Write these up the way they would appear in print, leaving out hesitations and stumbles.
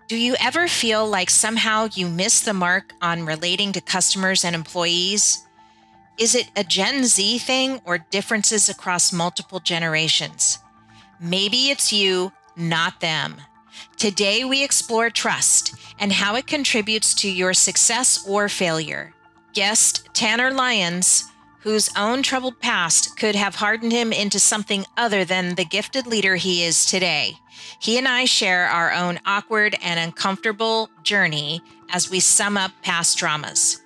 Do you ever feel like somehow you miss the mark on relating to customers and employees? Is it a Gen Z thing or differences across multiple generations? Maybe it's you, not them. Today we explore trust and how it contributes to your success or failure. Guest Tanner Lyons, whose own troubled past could have hardened him into something other than the gifted leader he is today. He and I share our own awkward and uncomfortable journey as we sum up past dramas.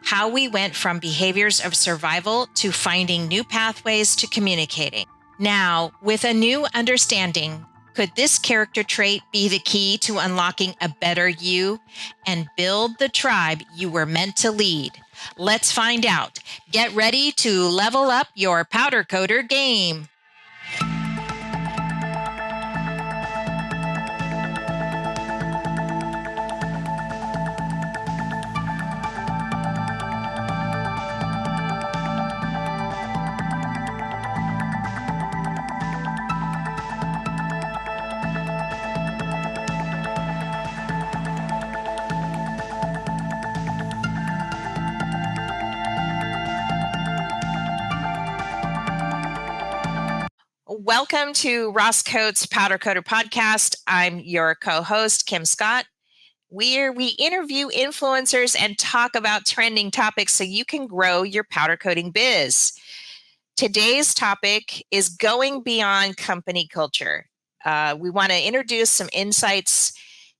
How we went from behaviors of survival to finding new pathways to communicating. Now, with a new understanding, could this character trait be the key to unlocking a better you and build the tribe you were meant to lead? Let's find out. Get ready to level up your powder coater game. Welcome to Ross Coates Powder Coater Podcast. I'm your co-host, Kim Scott, where we interview influencers and talk about trending topics so you can grow your powder coating biz. Today's topic is going beyond company culture. We want to introduce some insights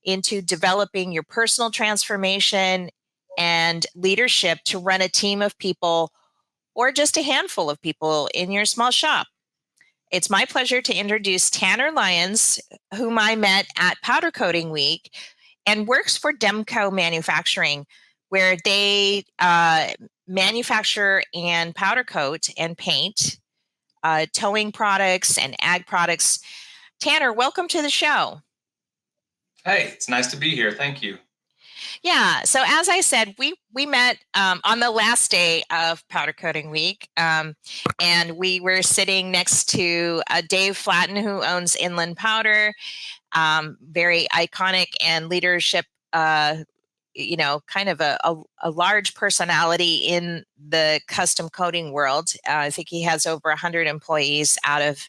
into developing your personal transformation and leadership to run a team of people or just a handful of people in your small shop. It's my pleasure to introduce Tanner Lyons, whom I met at Powder Coating Week and works for Demco Manufacturing, where they manufacture and powder coat and paint towing products and ag products. Tanner, welcome to the show. Hey, it's nice to be here. Thank you. Yeah. So as I said, we met on the last day of Powder Coating Week, and we were sitting next to Dave Flatten, who owns Inland Powder, very iconic and leadership. Kind of a large personality in the custom coating world. I think he has over 100 employees out of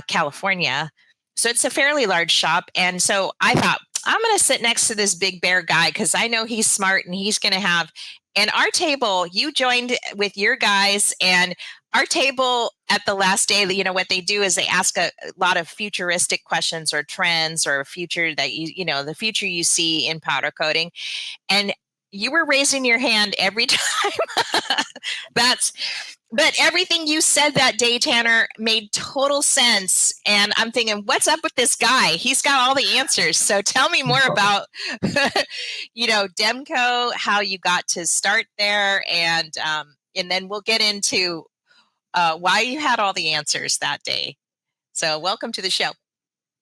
California. So it's a fairly large shop. And so I thought, I'm going to sit next to this big bear guy because I know he's smart and he's going to have. And our table, you joined with your guys, and our table at the last day, what they do is they ask a lot of futuristic questions or trends or future that the future you see in powder coating. And you were raising your hand every time. But everything you said that day, Tanner, made total sense. And I'm thinking, what's up with this guy? He's got all the answers. So tell me more about, Demco, how you got to start there. And then we'll get into why you had all the answers that day. So welcome to the show.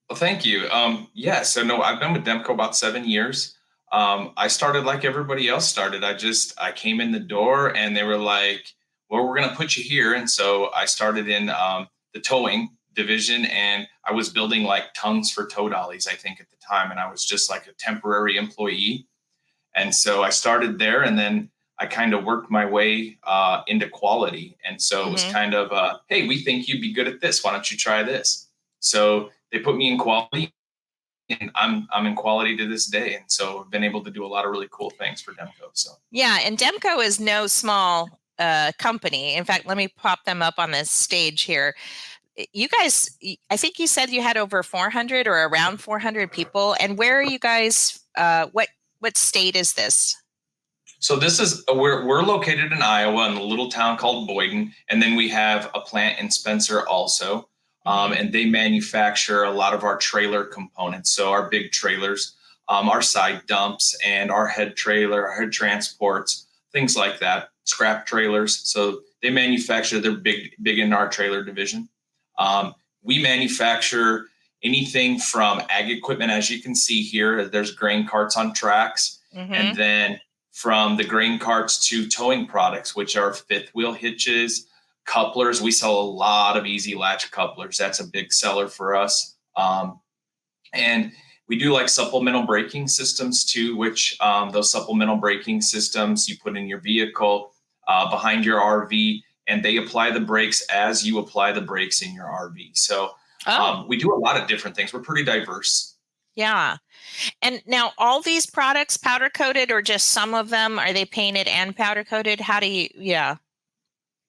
Well, thank you. I've been with Demco about 7 years. I started like everybody else started. I came in the door and they were like, well, we're going to put you here. And so I started in the towing division, and I was building like tongues for tow dollies, I think at the time. And I was just like a temporary employee. And so I started there, and then I kind of worked my way into quality. And so it was kind of, hey, we think you'd be good at this. Why don't you try this? So they put me in quality, and I'm in quality to this day. And so I've been able to do a lot of really cool things for Demco. So yeah, and Demco is no small company. In fact, let me pop them up on this stage here. You guys, I think you said you had over 400 or around 400 people. And where are you guys? What state is this? So this is we're located in Iowa in a little town called Boyden, and then we have a plant in Spencer also, and they manufacture a lot of our trailer components. So our big trailers, our side dumps, and our head trailer, our head transports, things like that. Scrap trailers. So they manufacture. They're big in our trailer division. We manufacture anything from ag equipment, as you can see here. There's grain carts on tracks, and then from the grain carts to towing products, which are fifth wheel hitches, couplers. We sell a lot of easy latch couplers. That's a big seller for us. And We do like supplemental braking systems too, which those supplemental braking systems you put in your vehicle behind your RV, and they apply the brakes as you apply the brakes in your RV. So Oh, we do a lot of different things. We're pretty diverse. yeah. And now all these products powder coated or just some of them? Are they painted and powder coated? How do you, yeah.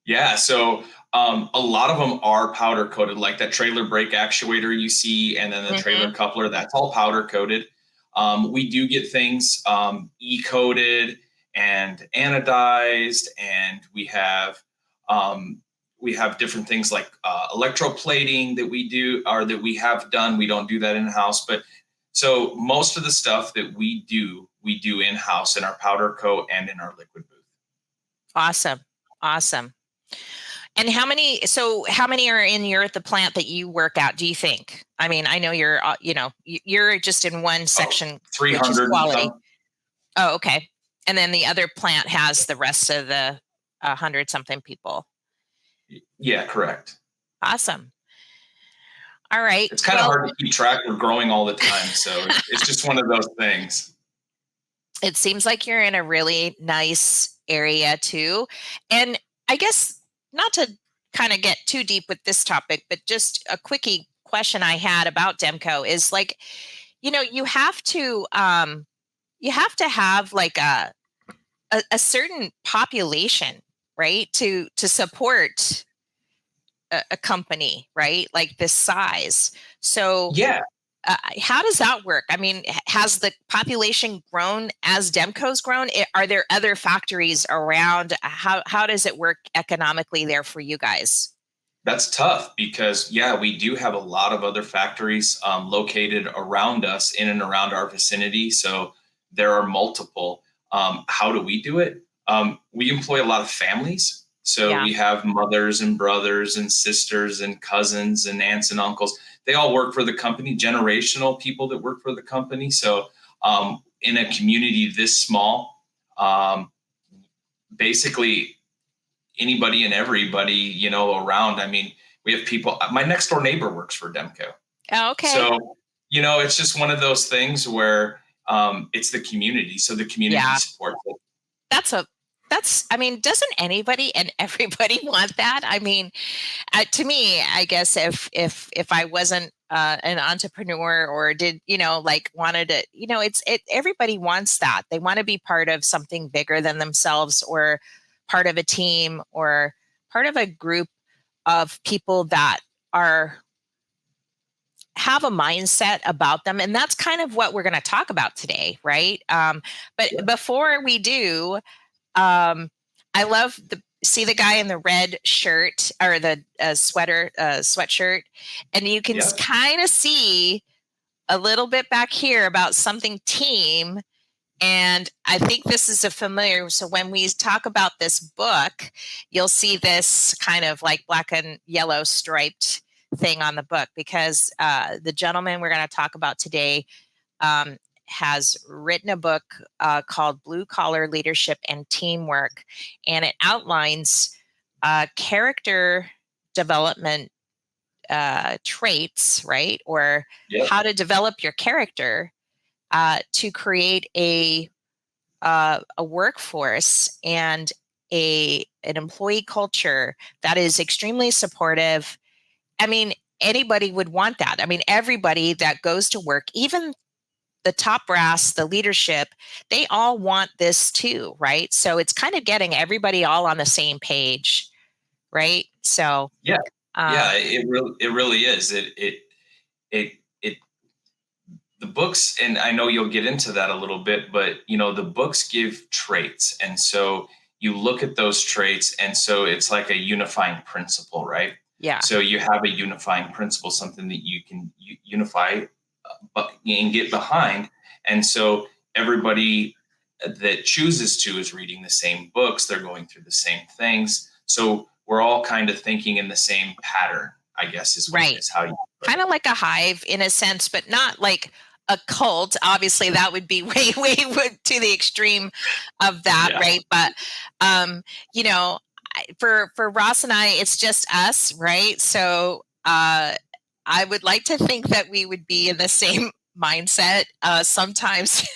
Yeah, so a lot of them are powder coated, like that trailer brake actuator you see, and then the trailer Hmm. coupler. That's all powder coated. We do get things e-coated and anodized, and we have different things like electroplating that we do or that we have done. We don't do that in house, but so most of the stuff that we do in house in our powder coat and in our liquid booth. Awesome. Awesome. And how many are in your at the plant that you work at, do you think? I mean, I know you're, you're just in one Oh, section, which is 300 and quality. some. Oh, okay. And then the other plant has the rest of the 100 something people. Yeah, correct. Awesome. All right. It's kind of Well, hard to keep track. We're growing all the time. So it's just one of those things. it seems like you're in a really nice area too. And I guess not to kind of get too deep with this topic, but just a quickie question I had about Demco is like, you have to have like a certain population, right? To support a company, right? Like this size. So Yeah, how does that work? I mean, has the population grown as Demco's grown? Are there other factories around? How does it work economically there for you guys? that's tough because, yeah, we do have a lot of other factories located around us in and around our vicinity. So there are multiple. How do we do it? We employ a lot of families. So Yeah, we have mothers and brothers and sisters and cousins and aunts and uncles. They all work for the company, generational people that work for the company. So in a community this small, um, basically anybody and everybody, around. I mean, we have people. My next door neighbor works for Demco. oh, okay. So, it's just one of those things where it's the community. So the community Yeah, supports it. that's a I mean, doesn't anybody and everybody want that? I mean, to me, I guess if I wasn't an entrepreneur or did like wanted to, everybody wants that. They want to be part of something bigger than themselves, or part of a team, or part of a group of people that are have a mindset about them, and that's kind of what we're going to talk about today, right? But Yeah. before we do, I love the see the guy in the red shirt or the sweatshirt, and you can Yeah. kind of see a little bit back here about something team. And I think this is a familiar. So when we talk about this book, you'll see this kind of like black and yellow striped thing on the book, because the gentleman we're going to talk about today um, has written a book called Blue Collar Leadership and Teamwork, and it outlines character development traits, right? Or Yeah. how to develop your character to create a workforce and an employee culture that is extremely supportive. I mean, anybody would want that. I mean, everybody that goes to work, even the top brass, the leadership, they all want this too, right? So it's kind of getting everybody all on the same page, right? So, Yeah. Yeah. um, It really is. It the books, and I know you'll get into that a little bit, but the books give traits, and so you look at those traits, and so it's like a unifying principle, right? yeah, So you have a unifying principle, something that you can unify and get behind, and so everybody that chooses to is reading the same books, they're going through the same things, so we're all kind of thinking in the same pattern, I guess, right. is how you put Kind it. of like a hive in a sense, but not like a cult. Obviously, that would be way to the extreme of that, Yeah. right? But um, you know, for Ross and I, it's just us, right? So I would like to think that we would be in the same mindset. Sometimes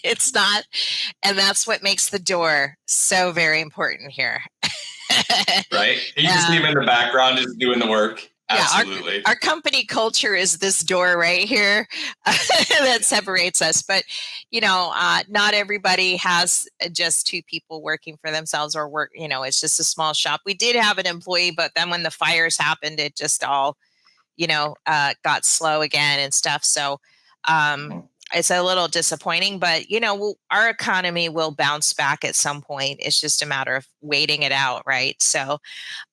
it's not, and that's what makes the door so very important here. Right? You just see him in the background just doing the work. Yeah, Absolutely. our company culture is this door right here that separates us. But not everybody has just two people working for themselves or work. It's just a small shop. We did have an employee, but then when the fires happened, it just all got slow again and stuff. So Mhm. it's a little disappointing, but our economy will bounce back at some point. It's just a matter of waiting it out, right? So,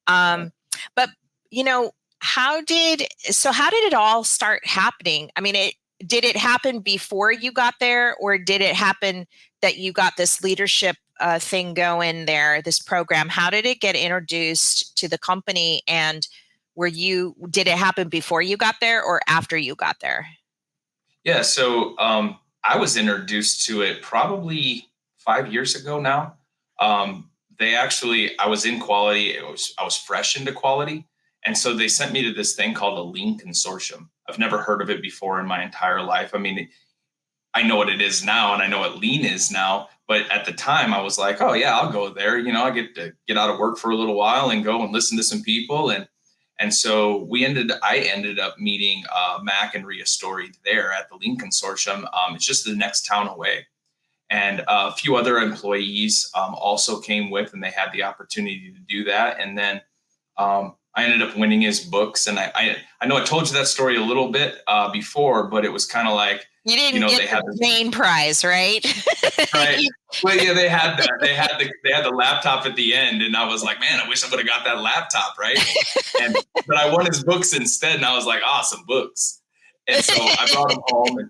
Right. but you know, how did it all start happening? I mean, did it happen before you got there, or did it happen that you got this leadership thing going there, this program? How did it get introduced to the company, and did it happen before you got there or after you got there? Yeah. So I was introduced to it probably 5 years ago now. I was in quality. I was fresh into quality. And so they sent me to this thing called a lean consortium. I've never heard of it before in my entire life. I mean, I know what it is now and I know what lean is now. But at the time I was like, oh yeah, I'll go there. I get to get out of work for a little while and go and listen to some people. And so I ended up meeting Mac and Ria Story there at the Lean Consortium. It's just the next town away. And a few other employees also came with, and they had the opportunity to do that. And then I ended up winning his books. And I know I told you that story a little bit before, but it was kind of like, You didn't get they had the main prize, right? right. Well, yeah, they had that. They had the laptop at the end, and I was like, man, I wish I would have got that laptop, right? But I won his books instead, and I was like, awesome books. And so I brought him home, and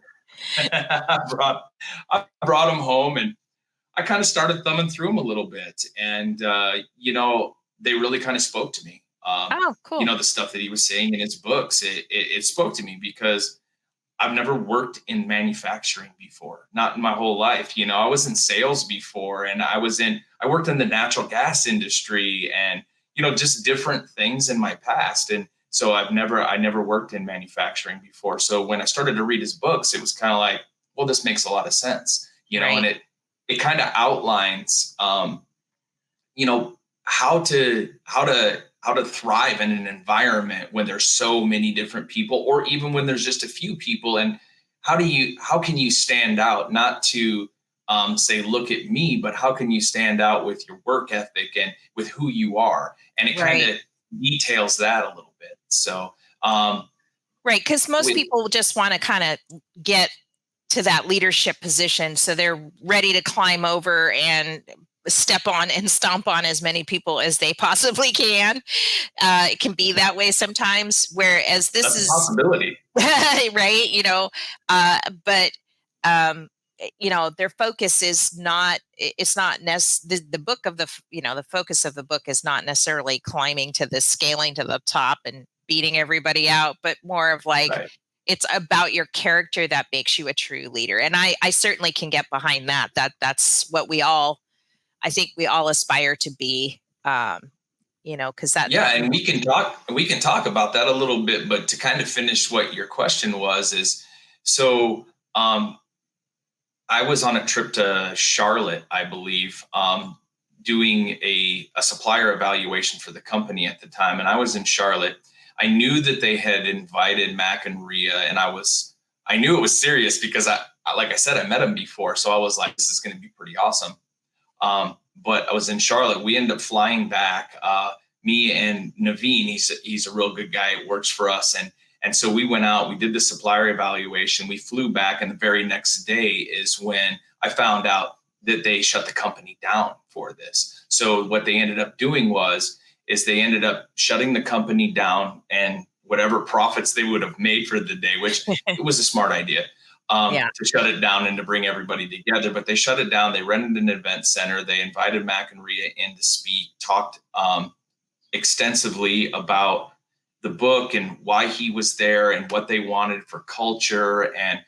I brought him home, and I kind of started thumbing through him a little bit, and they really kind of spoke to me. Oh, cool. The stuff that he was saying in his books, it spoke to me because I've never worked in manufacturing before, not in my whole life. I was in sales before, and I worked in the natural gas industry and, just different things in my past. And so I never worked in manufacturing before. So when I started to read his books, it was kind of like, well, this makes a lot of sense, Right. and it kind of outlines, you know how to thrive in an environment when there's so many different people, or even when there's just a few people. And how can you stand out, not to say look at me, but how can you stand out with your work ethic and with who you are? And it kind Right. of details that a little bit. So um Right. Because most with, people just want to kind of get to that leadership position. So they're ready to climb over and step on and stomp on as many people as they possibly can. It can be that way sometimes, whereas this that's a is possibility. right, but their focus is not, it's not the book of the focus of the book is not necessarily climbing to the scaling to the top and beating everybody out, but more of like, Right. it's about your character that makes you a true leader. And I certainly can get behind that's what I think we all aspire to be. Because that Yeah, and we can talk about that a little bit, but to kind of finish what your question was is, so I was on a trip to Charlotte, I believe, doing a supplier evaluation for the company at the time, and I was in Charlotte. I knew that they had invited Mac and Ria, and I knew it was serious because like I said, I met them before, so I was like, this is going to be pretty awesome. But I was in Charlotte. We ended up flying back. Me and Naveen, he's a real good guy. Works for us, and so we went out. We did the supplier evaluation. We flew back, and the very next day is when I found out that they shut the company down for this. So what they ended up doing is they ended up shutting the company down, and whatever profits they would have made for the day, which it was a smart idea, yeah. to shut it down and to bring everybody together. But they shut it down. They rented an event center. They invited Mac and Ria in to speak, talked extensively about the book and why he was there and what they wanted for culture and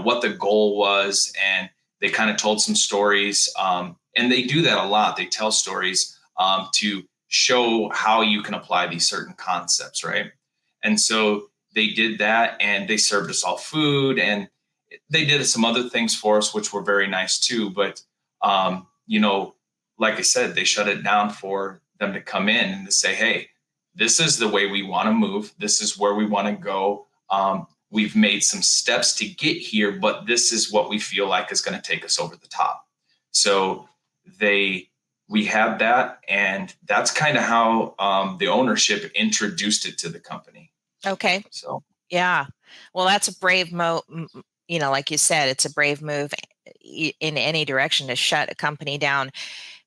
what the goal was. And they kind of told some stories. And they do that a lot. They tell stories to show how you can apply these certain concepts, right? And so they did that, and they served us all food, and They did some other things for us, which were very nice too. But, you know, like I said, they shut it down for them to come in and to say, hey, this is the way we want to move. This is where we want to go. We've made some steps to get here, but this is what we feel like is going to take us over the top. So we had that, and that's kind of how the ownership introduced it to the company. Okay. So yeah, well, that's a brave like you said, it's a brave move in any direction to shut a company down,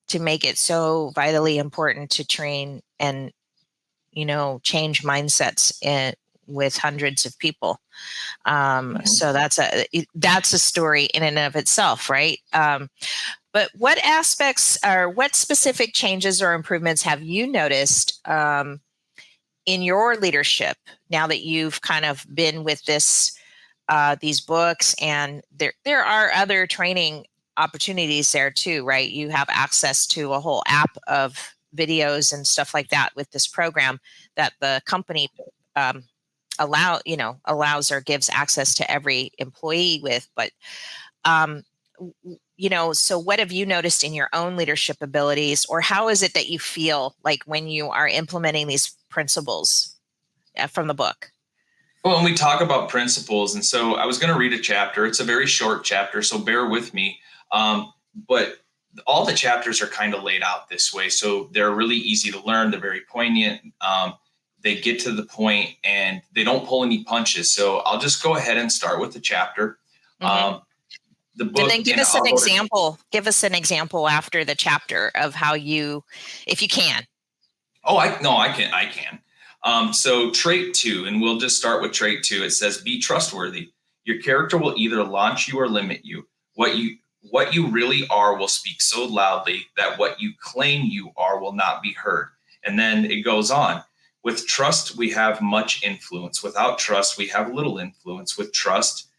to make it so vitally important to train and change mindsets with hundreds of people. So that's a story in and of itself, right? But what aspects or what specific changes or improvements have you noticed in your leadership now that you've kind of been with these books, and there are other training opportunities there too, right? You have access to a whole app of videos and stuff like that with this program that the company allows or gives access to every employee with. But so what have you noticed in your own leadership abilities, or how is it that you feel like when you are implementing these principles from the book? Well, when we talk about principles, and so I was going to read a chapter. It's a very short chapter, so bear with me. But all the chapters are kind of laid out this way, so they're really easy to learn. They're very poignant. They get to the point, and they don't pull any punches. So I'll just go ahead and start with the chapter. Mm-hmm. The book, and then give us an example. Give us an example after the chapter of how you, if you can. Oh, I can. So trait 2, and we'll just start with trait 2. It says, be trustworthy. Your character will either launch you or limit you. What you really are will speak so loudly that what you claim you are will not be heard. And then it goes on. With trust, we have much influence. Without trust, we have little influence. With trust,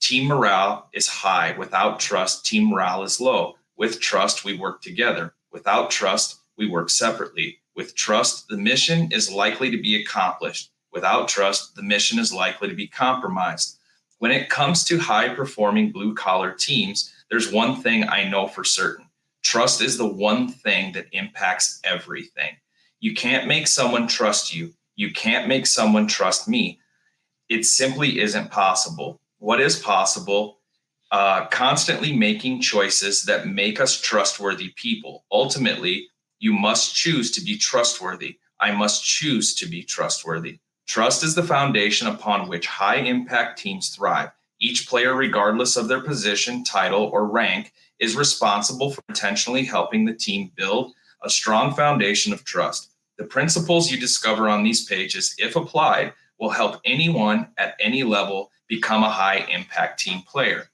team morale is high. Without trust, team morale is low. With trust, we work together. Without trust, we work separately. With trust, the mission is likely to be accomplished. Without trust, the mission is likely to be compromised. When it comes to high-performing blue-collar teams, there's one thing I know for certain. Trust is the one thing that impacts everything. You can't make someone trust you. You can't make someone trust me. It simply isn't possible. What is possible? Constantly making choices that make us trustworthy people. Ultimately, you must choose to be trustworthy. I must choose to be trustworthy. Trust is the foundation upon which high-impact teams thrive. Each player, regardless of their position, title, or rank, is responsible for intentionally helping the team build a strong foundation of trust. The principles you discover on these pages, if applied, will help anyone at any level become a high-impact team player.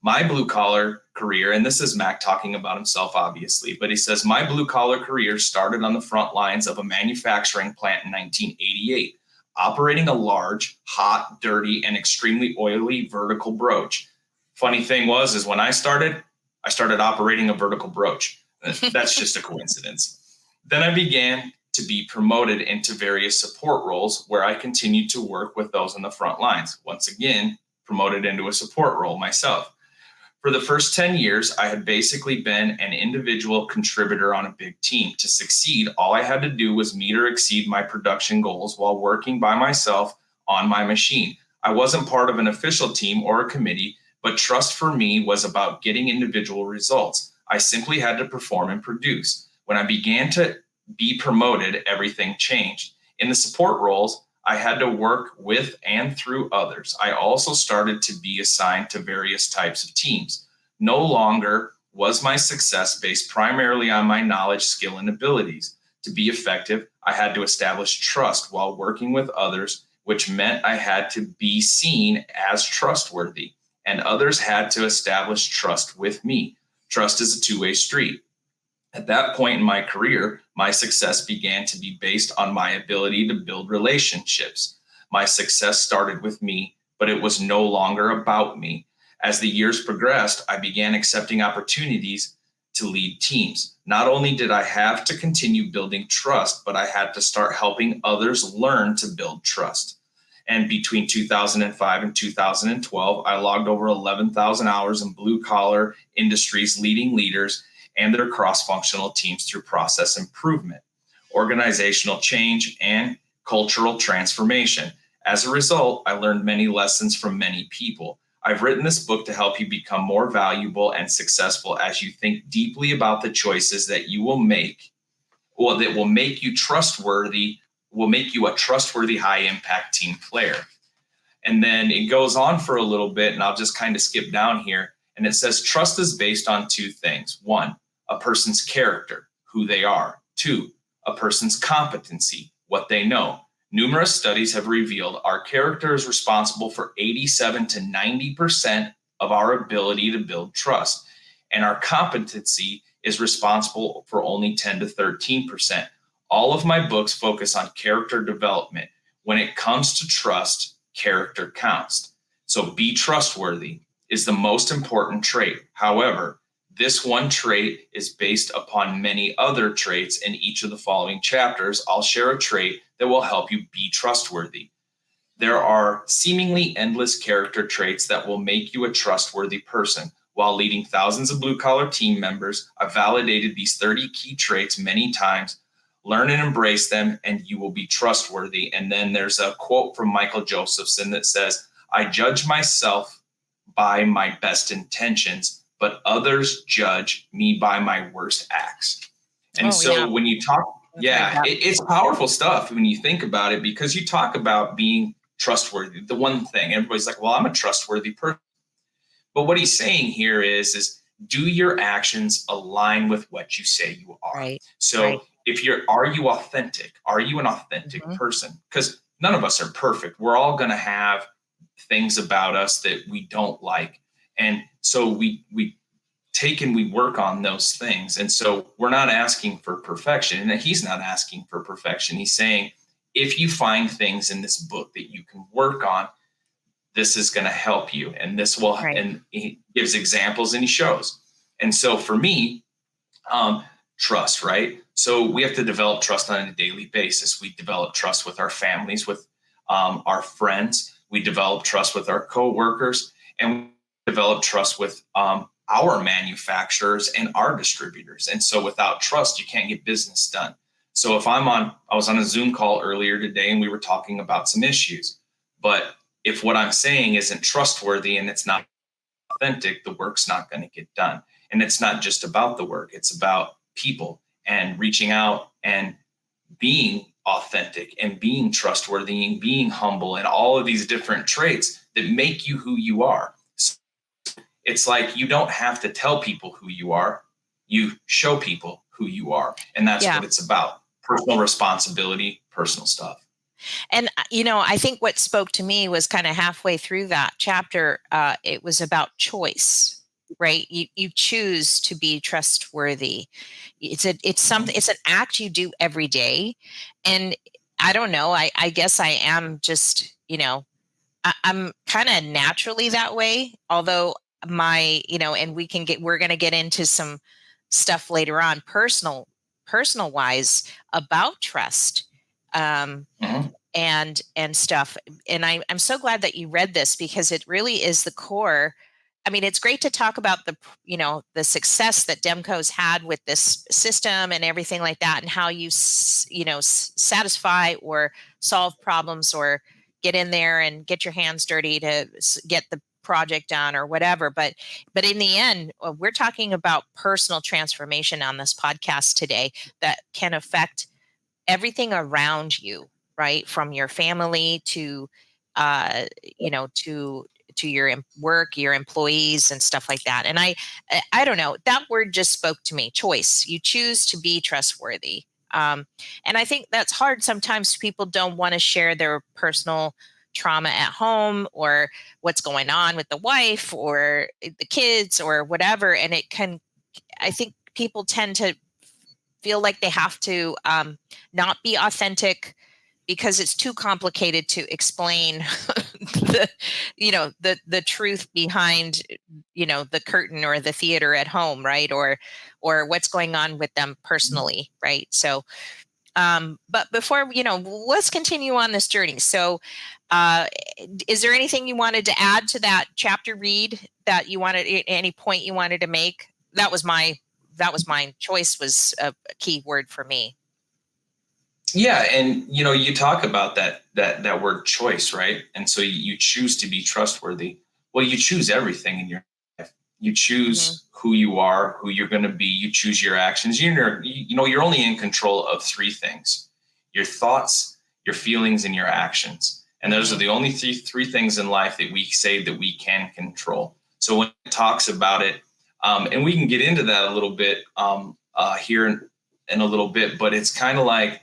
My blue-collar career, and this is Mac talking about himself, obviously, but he says, my blue-collar career started on the front lines of a manufacturing plant in 1988, operating a large, hot, dirty, and extremely oily vertical broach. Funny thing is when I started operating a vertical broach. That's just a coincidence. Then I began to be promoted into various support roles where I continued to work with those on the front lines. Once again, promoted into a support role myself. For the first 10 years, I had basically been an individual contributor on a big team. To succeed, all I had to do was meet or exceed my production goals while working by myself on my machine. I wasn't part of an official team or a committee, but trust for me was about getting individual results. I simply had to perform and produce. When I began to be promoted, everything changed. In the support roles, I had to work with and through others. I also started to be assigned to various types of teams. No longer was my success based primarily on my knowledge, skill, and abilities. To be effective, I had to establish trust while working with others, which meant I had to be seen as trustworthy, and others had to establish trust with me. Trust is a two-way street. At that point in my career, my success began to be based on my ability to build relationships. My success started with me, but it was no longer about me. As the years progressed, I began accepting opportunities to lead teams. Not only did I have to continue building trust, but I had to start helping others learn to build trust. And between 2005 and 2012, I logged over 11,000 hours in blue collar industries, leading leaders and their cross functional teams through process improvement, organizational change, and cultural transformation. As a result, I learned many lessons from many people. I've written this book to help you become more valuable and successful as you think deeply about the choices that you will make, or that will make you trustworthy, will make you a trustworthy high impact team player. And then it goes on for a little bit, and I'll just kind of skip down here. And it says trust is based on two things. One, a person's character, who they are. Two, a person's competency, what they know. Numerous studies have revealed our character is responsible for 87 to 90% of our ability to build trust, and our competency is responsible for only 10 to 13%. All of my books focus on character development. When it comes to trust, character counts. So be trustworthy is the most important trait. However, this one trait is based upon many other traits. In each of the following chapters, I'll share a trait that will help you be trustworthy. There are seemingly endless character traits that will make you a trustworthy person. While leading thousands of blue-collar team members, I've validated these 30 key traits many times. Learn and embrace them, and you will be trustworthy. And then there's a quote from Michael Josephson that says, I judge myself by my best intentions, but others judge me by my worst acts. And when you talk, it's powerful stuff when you think about it, because you talk about being trustworthy. The one thing everybody's like, well, I'm a trustworthy person. But what he's saying here is do your actions align with what you say you are? Right. So are you authentic? Are you an authentic person? Because none of us are perfect. We're all going to have things about us that we don't like. And so we take and we work on those things. And so we're not asking for perfection. And he's not asking for perfection. He's saying, if you find things in this book that you can work on, this is going to help you. And this will, and he gives examples and he shows. And so for me, trust, right? So we have to develop trust on a daily basis. We develop trust with our families, with our friends. We develop trust with our coworkers, and we develop trust with our manufacturers and our distributors. And so without trust, you can't get business done. So if I was on a Zoom call earlier today and we were talking about some issues, but if what I'm saying isn't trustworthy and it's not authentic, the work's not going to get done. And it's not just about the work, it's about people and reaching out and being authentic and being trustworthy and being humble and all of these different traits that make you who you are. So it's like you don't have to tell people who you are, you show people who you are. And that's what it's about. Personal responsibility, personal stuff. And, I think what spoke to me was kind of halfway through that chapter. It was about choice, right? You choose to be trustworthy. It's an act you do every day. And I don't know, I guess I am just, I'm kind of naturally that way, although and we're going to get into some stuff later on, personal wise about trust. And stuff. And I'm so glad that you read this, because it really is the core. I mean, it's great to talk about the success that Demco's had with this system and everything like that, and how you satisfy or solve problems or get in there and get your hands dirty to get the project done or whatever. But in the end, we're talking about personal transformation on this podcast today that can affect everything around you, right? From your family to, to your work, your employees and stuff like that. And I don't know, that word just spoke to me, choice. You choose to be trustworthy. And I think that's hard. Sometimes people don't want to share their personal trauma at home or what's going on with the wife or the kids or whatever. And I think people tend to feel like they have to not be authentic because it's too complicated to explain the truth behind, the curtain or the theater at home, right? Or what's going on with them personally, right? So But before, let's continue on this journey. So, uh, is there anything you wanted to add to that chapter read that you wanted, any point you wanted to make? That was my choice, was a key word for me. Yeah, and you talk about that word choice, right? And so you choose to be trustworthy. Well, you choose everything in your life. You Hmm. choose who you are, who you're going to be. You choose your actions. You're only in control of three things: your thoughts, your feelings, and your actions. And those are Hmm. the only three things in life that we say that we can control. So when it talks about it, and we can get into that a little bit here in a little bit, but it's kind of like,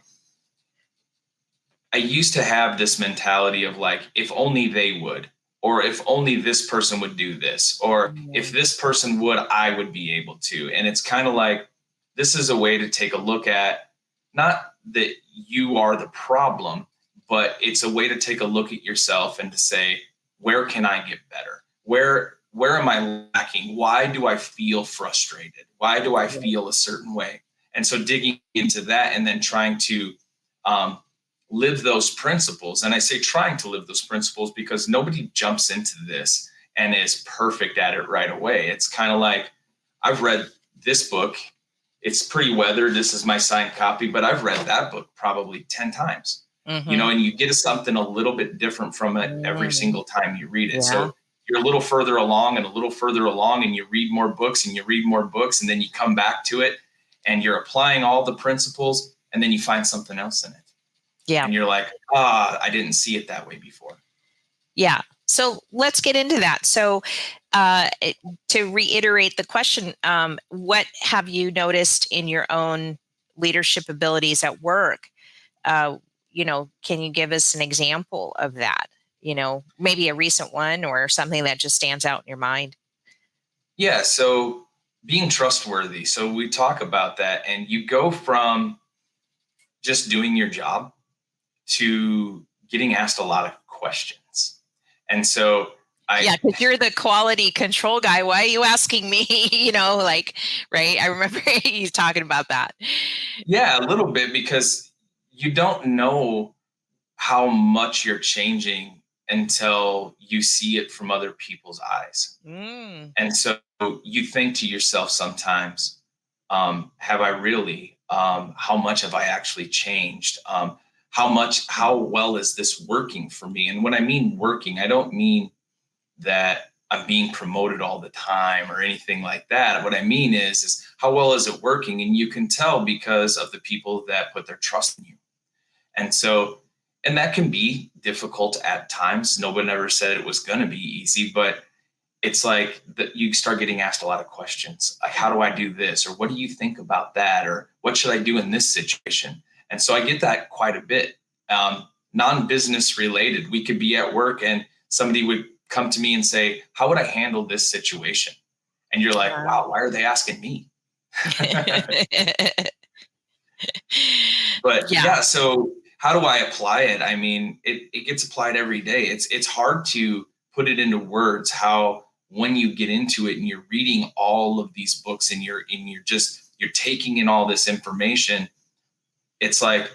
I used to have this mentality of like, if only they would, or if only this person would do this, or if Hmm. this person would, I would be able to. And it's kind of like, this is a way to take a look at, not that you are the problem, but it's a way to take a look at yourself and to say, where can I get better? Where am I lacking? Why do I feel frustrated? Why do I feel a certain way? And so digging into that and then trying to um, live those principles. And I say trying to live those principles because nobody jumps into this and is perfect at it right away. It's kind of like, I've read this book. It's pretty weathered. This is my signed copy, but I've read that book probably 10 times. Hmm. And you get something a little bit different from it every Mm. single time you read it. Yeah. So you're a little further along and a little further along, and you read more books and you read more books, and then you come back to it and you're applying all the principles, and then you find something else in it Yeah. and you're like, I didn't see it that way before. Yeah. So let's get into that. So, uh, it- to reiterate the question, what have you noticed in your own leadership abilities at work? Uh, can you give us an example of that? Maybe a recent one or something that just stands out in your mind. Yeah. So being trustworthy. So we talk about that, and you go from just doing your job to getting asked a lot of questions. And so I, Yeah, because you're the quality control guy. Why are you asking me? Like, right? I remember you talking about that. yeah, a little bit because you don't know how much you're changing until you see it from other people's eyes. Mm, And so you think to yourself sometimes, have I really? How much have I actually changed? How well is this working for me? And when I mean working, I don't mean that I'm being promoted all the time or anything like that. What I mean is how well is it working? And you can tell because of the people that put their trust in you. And so, and that can be difficult at times. No one ever said it was going to be easy, but it's like that you start getting asked a lot of questions like, how do I do this, or what do you think about that, or what should I do in this situation? And so I get that quite a bit. Non-business related, we could be at work and somebody would come to me and say, how would I handle this situation? And you're like, wow. wow, why are they asking me? But Yeah. yeah, so how do I apply it? I mean, it gets applied every day. It's hard to put it into words how when you get into it and you're reading all of these books and you're taking in all this information. It's like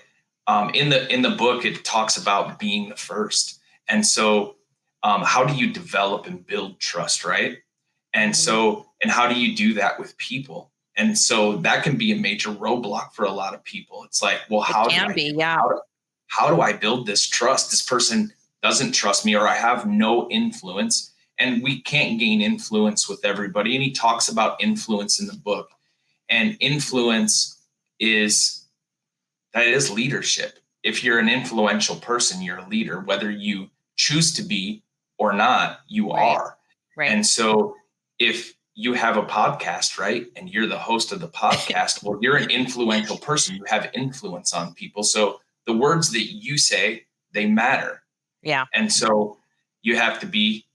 in the book it talks about being the first. And so how do you develop and build trust, right? And Mhm. so, and how do you do that with people? And so that can be a major roadblock for a lot of people. It's like, well, It how do can I be, do it? yeah. How do I build this trust? This person doesn't trust me, or I have no influence. And we can't gain influence with everybody. And he talks about influence in the book. And influence is that is leadership. If you're an influential person, you're a leader, whether you choose to be or not, you Right. are. Right. And so if you have a podcast, right, and you're the host of the podcast, well, you're an influential person. You have influence on people. So the words that you say, they matter. Yeah. And so you have to be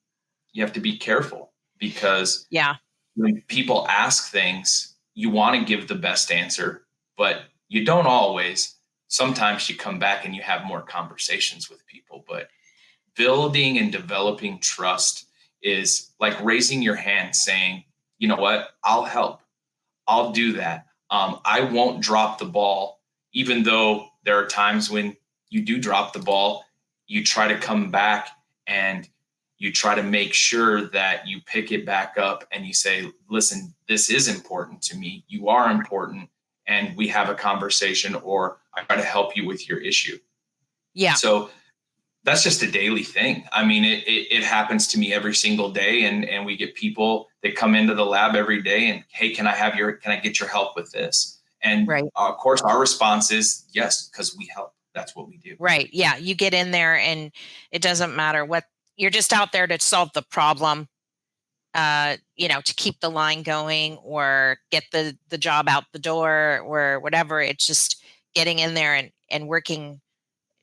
you have to be careful because Yeah. when people ask things, you want to give the best answer, but you don't always. Sometimes you come back and you have more conversations with people, but building and developing trust is like raising your hand saying, you know what, I'll help. I'll do that. I won't drop the ball, even though there are times when you do drop the ball, you try to come back and you try to make sure that you pick it back up and you say, listen, this is important to me. You are important. And we have a conversation, or I try to help you with your issue. Yeah. So that's just a daily thing. I mean, it happens to me every single day. And we get people that come into the lab every day and, hey, can I get your help with this? And Right. of course, our response is yes, because we help. That's what we do. Right. Yeah. You get in there and it doesn't matter what, you're just out there to solve the problem, to keep the line going or get the job out the door or whatever. It's just getting in there and working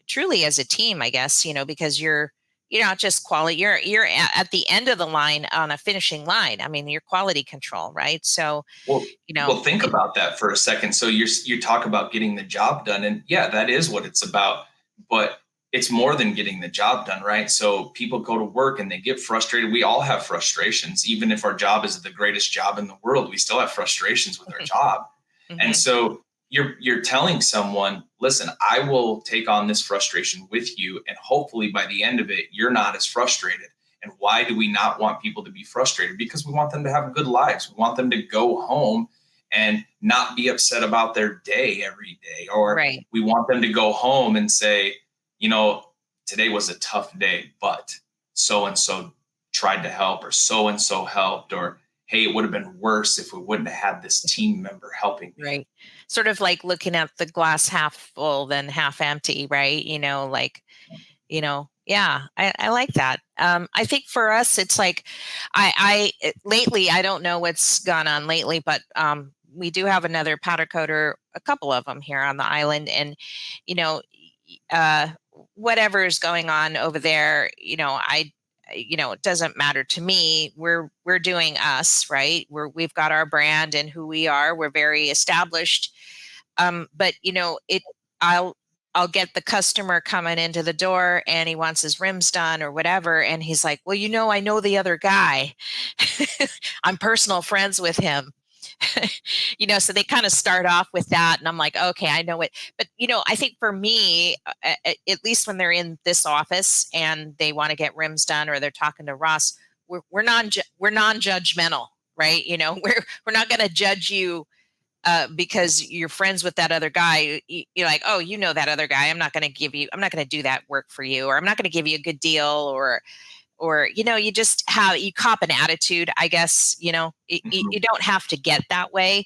truly as a team, I guess, because you're not just quality, you're at the end of the line on a finishing line. I mean, you're quality control, right? So, well, think about that for a second. So you talk about getting the job done, and yeah, that is what it's about. But it's more than getting the job done, right? So people go to work and they get frustrated. We all have frustrations. Even if our job is the greatest job in the world, we still have frustrations with our job. And so you're telling someone, listen, I will take on this frustration with you, and hopefully by the end of it, you're not as frustrated. And why do we not want people to be frustrated? Because we want them to have good lives. We want them to go home and not be upset about their day every day. Or right. we want them to go home and say, today was a tough day, but so-and-so tried to help, or so-and-so helped, or, hey, it would have been worse if we wouldn't have had this team member helping me. Right. Sort of like looking at the glass half full than half empty, right? Yeah, I like that. I think for us, it's like, lately, I don't know what's gone on lately, but we do have another powder coater, a couple of them here on the island, and uh, whatever is going on over there, it doesn't matter to me. We're doing us, right? We've got our brand and who we are. We're very established. But I'll get the customer coming into the door and he wants his rims done or whatever. And he's like, well, I know the other guy. I'm personal friends with him. So they kind of start off with that. And I'm like, okay, I know it. But, I think for me, at least when they're in this office and they want to get rims done or they're talking to Ross, we're non-judgmental, right? We're not going to judge you because you're friends with that other guy. You're like, oh, that other guy. I'm not going to do that work for you, or I'm not going to give you a good deal, or you cop an attitude, I guess. You don't have to get that way.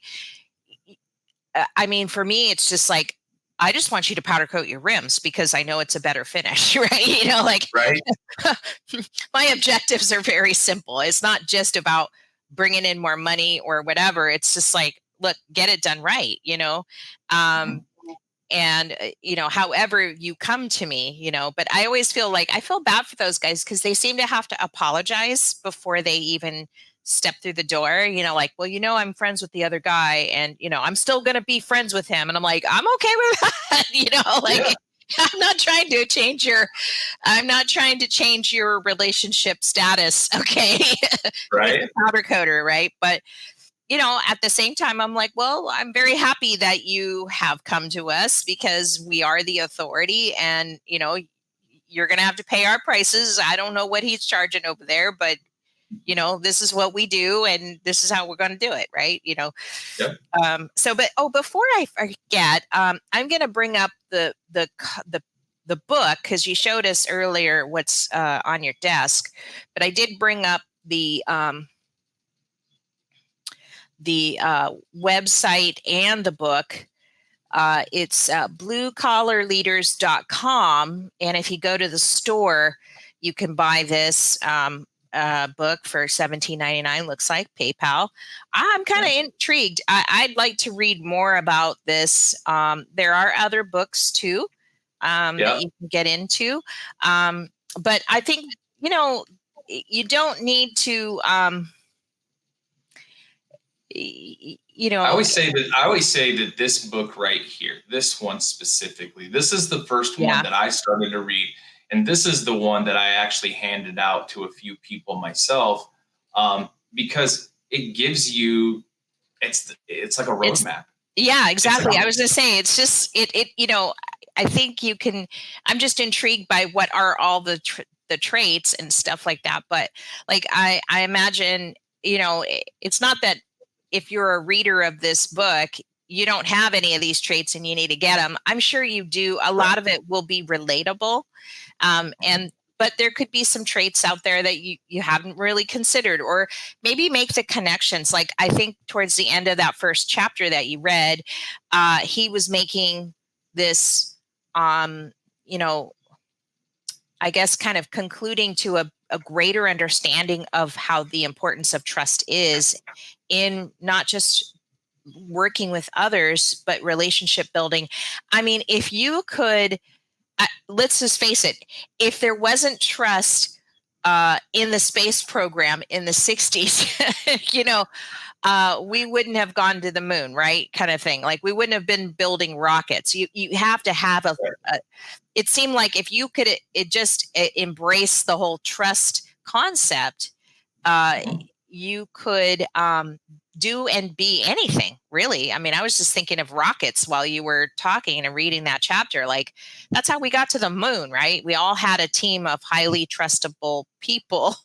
I mean, for me, it's just like, I just want you to powder coat your rims because I know it's a better finish, right? Right. My objectives are very simple. It's not just about bringing in more money or whatever. It's just like, look, get it done right, and however you come to me, but I always feel bad for those guys because they seem to have to apologize before they even step through the door, like, well, I'm friends with the other guy and, I'm still going to be friends with him. And I'm like, I'm okay with that, Yeah. I'm not trying to change your relationship status. Okay. Right. With the powder coater. Right. But, at the same time, I'm like, well, I'm very happy that you have come to us because we are the authority and, you're going to have to pay our prices. I don't know what he's charging over there, but, this is what we do and this is how we're going to do it. Right. Yep. Before I forget, I'm going to bring up the book because you showed us earlier what's on your desk, but I did bring up the website and the book. It's bluecollarleaders.com. And if you go to the store, you can buy this book for $17.99, looks like PayPal. I'm kind of intrigued. I'd like to read more about this. There are other books too that you can get into. But I think, you don't need to I always say that this book right here, this one specifically, this is the first one that I started to read. And this is the one that I actually handed out to a few people myself, because it gives you, it's like a roadmap. Yeah, It's exactly. I was going to say, it's just, I think you can, I'm just intrigued by what are all the traits and stuff like that. But like, I imagine, it's not that if you're a reader of this book, you don't have any of these traits and you need to get them. I'm sure you do. A right. lot of it will be relatable. And but there could be some traits out there that you haven't really considered, or maybe make the connections. Like, I think towards the end of that first chapter that you read, he was making this, um, you know, I guess kind of concluding to a greater understanding of how the importance of trust is in not just working with others, but relationship building. I mean, if you could, let's just face it, if there wasn't trust in the space program in the 60s, we wouldn't have gone to the moon, right? Kind of thing. Like, we wouldn't have been building rockets. You have to have a it seemed like if you could embrace the whole trust concept, uh, Mhm. you could do and be anything, really. I mean, I was just thinking of rockets while you were talking and reading that chapter. Like, that's how we got to the moon, right? We all had a team of highly trustable people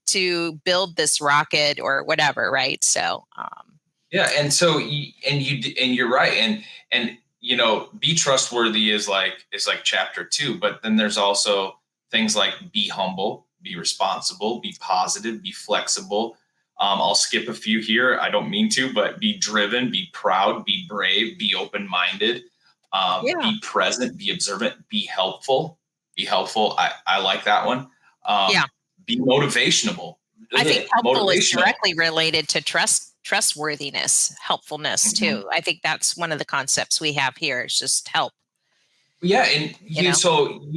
to build this rocket or whatever, right? So, Yeah, and so and you're right, and be trustworthy is like chapter 2, but then there's also things like be humble, be responsible, be positive, be flexible. I'll skip a few here. I don't mean to, but be driven, be proud, be brave, be open-minded, yeah, be present, be observant, be helpful. Be helpful. I like that one. yeah. Be motivational. I think Ugh, helpful is motivational. directly related to trustworthiness, helpfulness Mhm. too. I think that's one of the concepts we have here. It's just help, Yeah, and you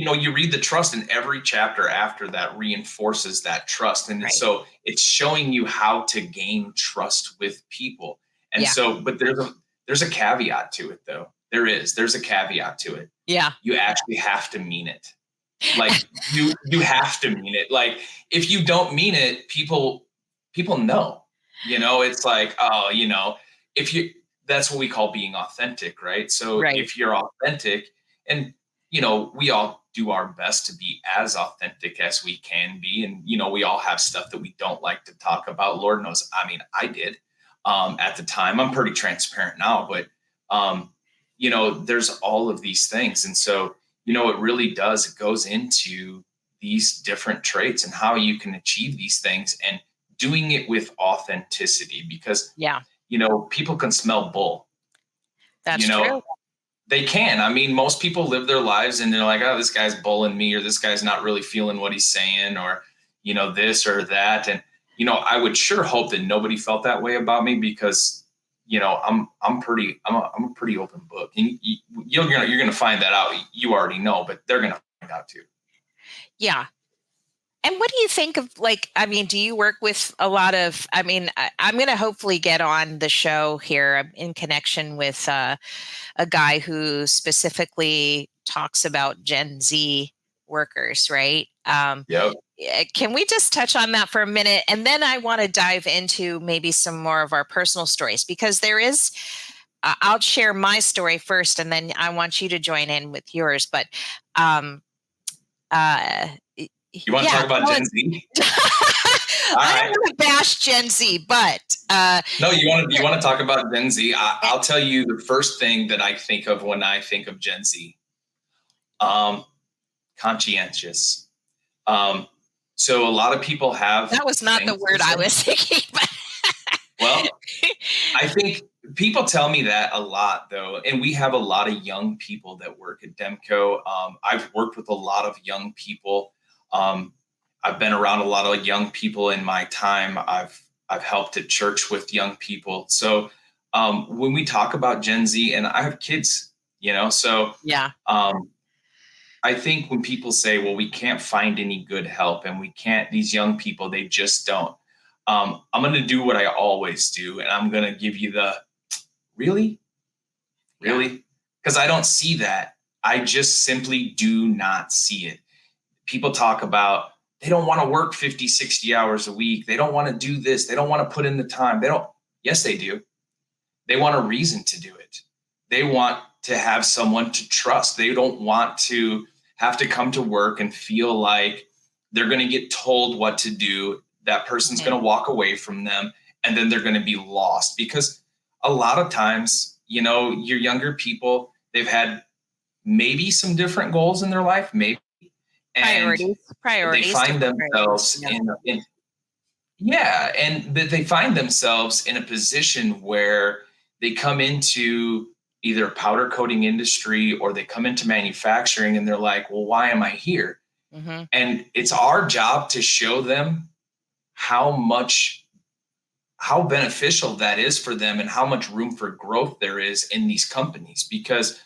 know? you read the trust, and every chapter after that reinforces that trust, and Right. so it's showing you how to gain trust with people. And Yeah. so, but there's a caveat to it, though. There's a caveat to it. Yeah. You actually have to mean it. Like, you have to mean it. Like, if you don't mean it, people know. It's like, oh, if you that's what we call being authentic, right? So Right. if you're authentic, and we all do our best to be as authentic as we can be, and we all have stuff that we don't like to talk about. Lord knows, I mean, I did at the time. I'm pretty transparent now, but there's all of these things, and so it really does. It goes into these different traits and how you can achieve these things, and doing it with authenticity, because, Yeah. people can smell bull, That's you true. know, they can. I mean, most people live their lives and they're like, oh, this guy's bullying me, or this guy's not really feeling what he's saying, or, this or that. And, I would sure hope that nobody felt that way about me, because, I'm a pretty open book. And you're going to find that out. You already know, but they're going to find out too. Yeah. And what do you think of, like, I mean, do you work with a lot of, I mean, I'm going to hopefully get on the show here in connection with a guy who specifically talks about Gen Z workers, right? Yep. Can we just touch on that for a minute? And then I want to dive into maybe some more of our personal stories, because there is, I'll share my story first and then I want you to join in with yours. But um, uh, You want to yeah, talk about Gen Z? All I don't right. want to bash Gen Z, but No, you want to talk about Gen Z? I'll tell you the first thing that I think of when I think of Gen Z. Um, Conscientious. Um, so a lot of people have that was not the things to word I say. was thinking. But Well, I think people tell me that a lot, though, and we have a lot of young people that work at Demco. I've worked with a lot of young people. Um, I've been around a lot of young people in my time. I've helped at church with young people. So when we talk about Gen Z, and I have kids, so yeah, um, I think when people say, well, we can't find any good help, and we can't, these young people, they just don't. I'm going to do what I always do, and I'm going to give you the really, yeah, really, because I don't see that. I just simply do not see it. People talk about they don't want to work 50, 60 hours a week. They don't want to do this. They don't want to put in the time. They don't. Yes, they do. They want a reason to do it. They want to have someone to trust. They don't want to have to come to work and feel like they're going to get told what to do. That person's going to walk away from them, and then they're going to be lost. Because a lot of times, your younger people, they've had maybe some different goals in their life, maybe. And priorities. They find themselves they find themselves in a position where they come into either powder coating industry or they come into manufacturing, and they're like, well, why am I here? Mm-hmm. And it's our job to show them how beneficial that is for them and how much room for growth there is in these companies, because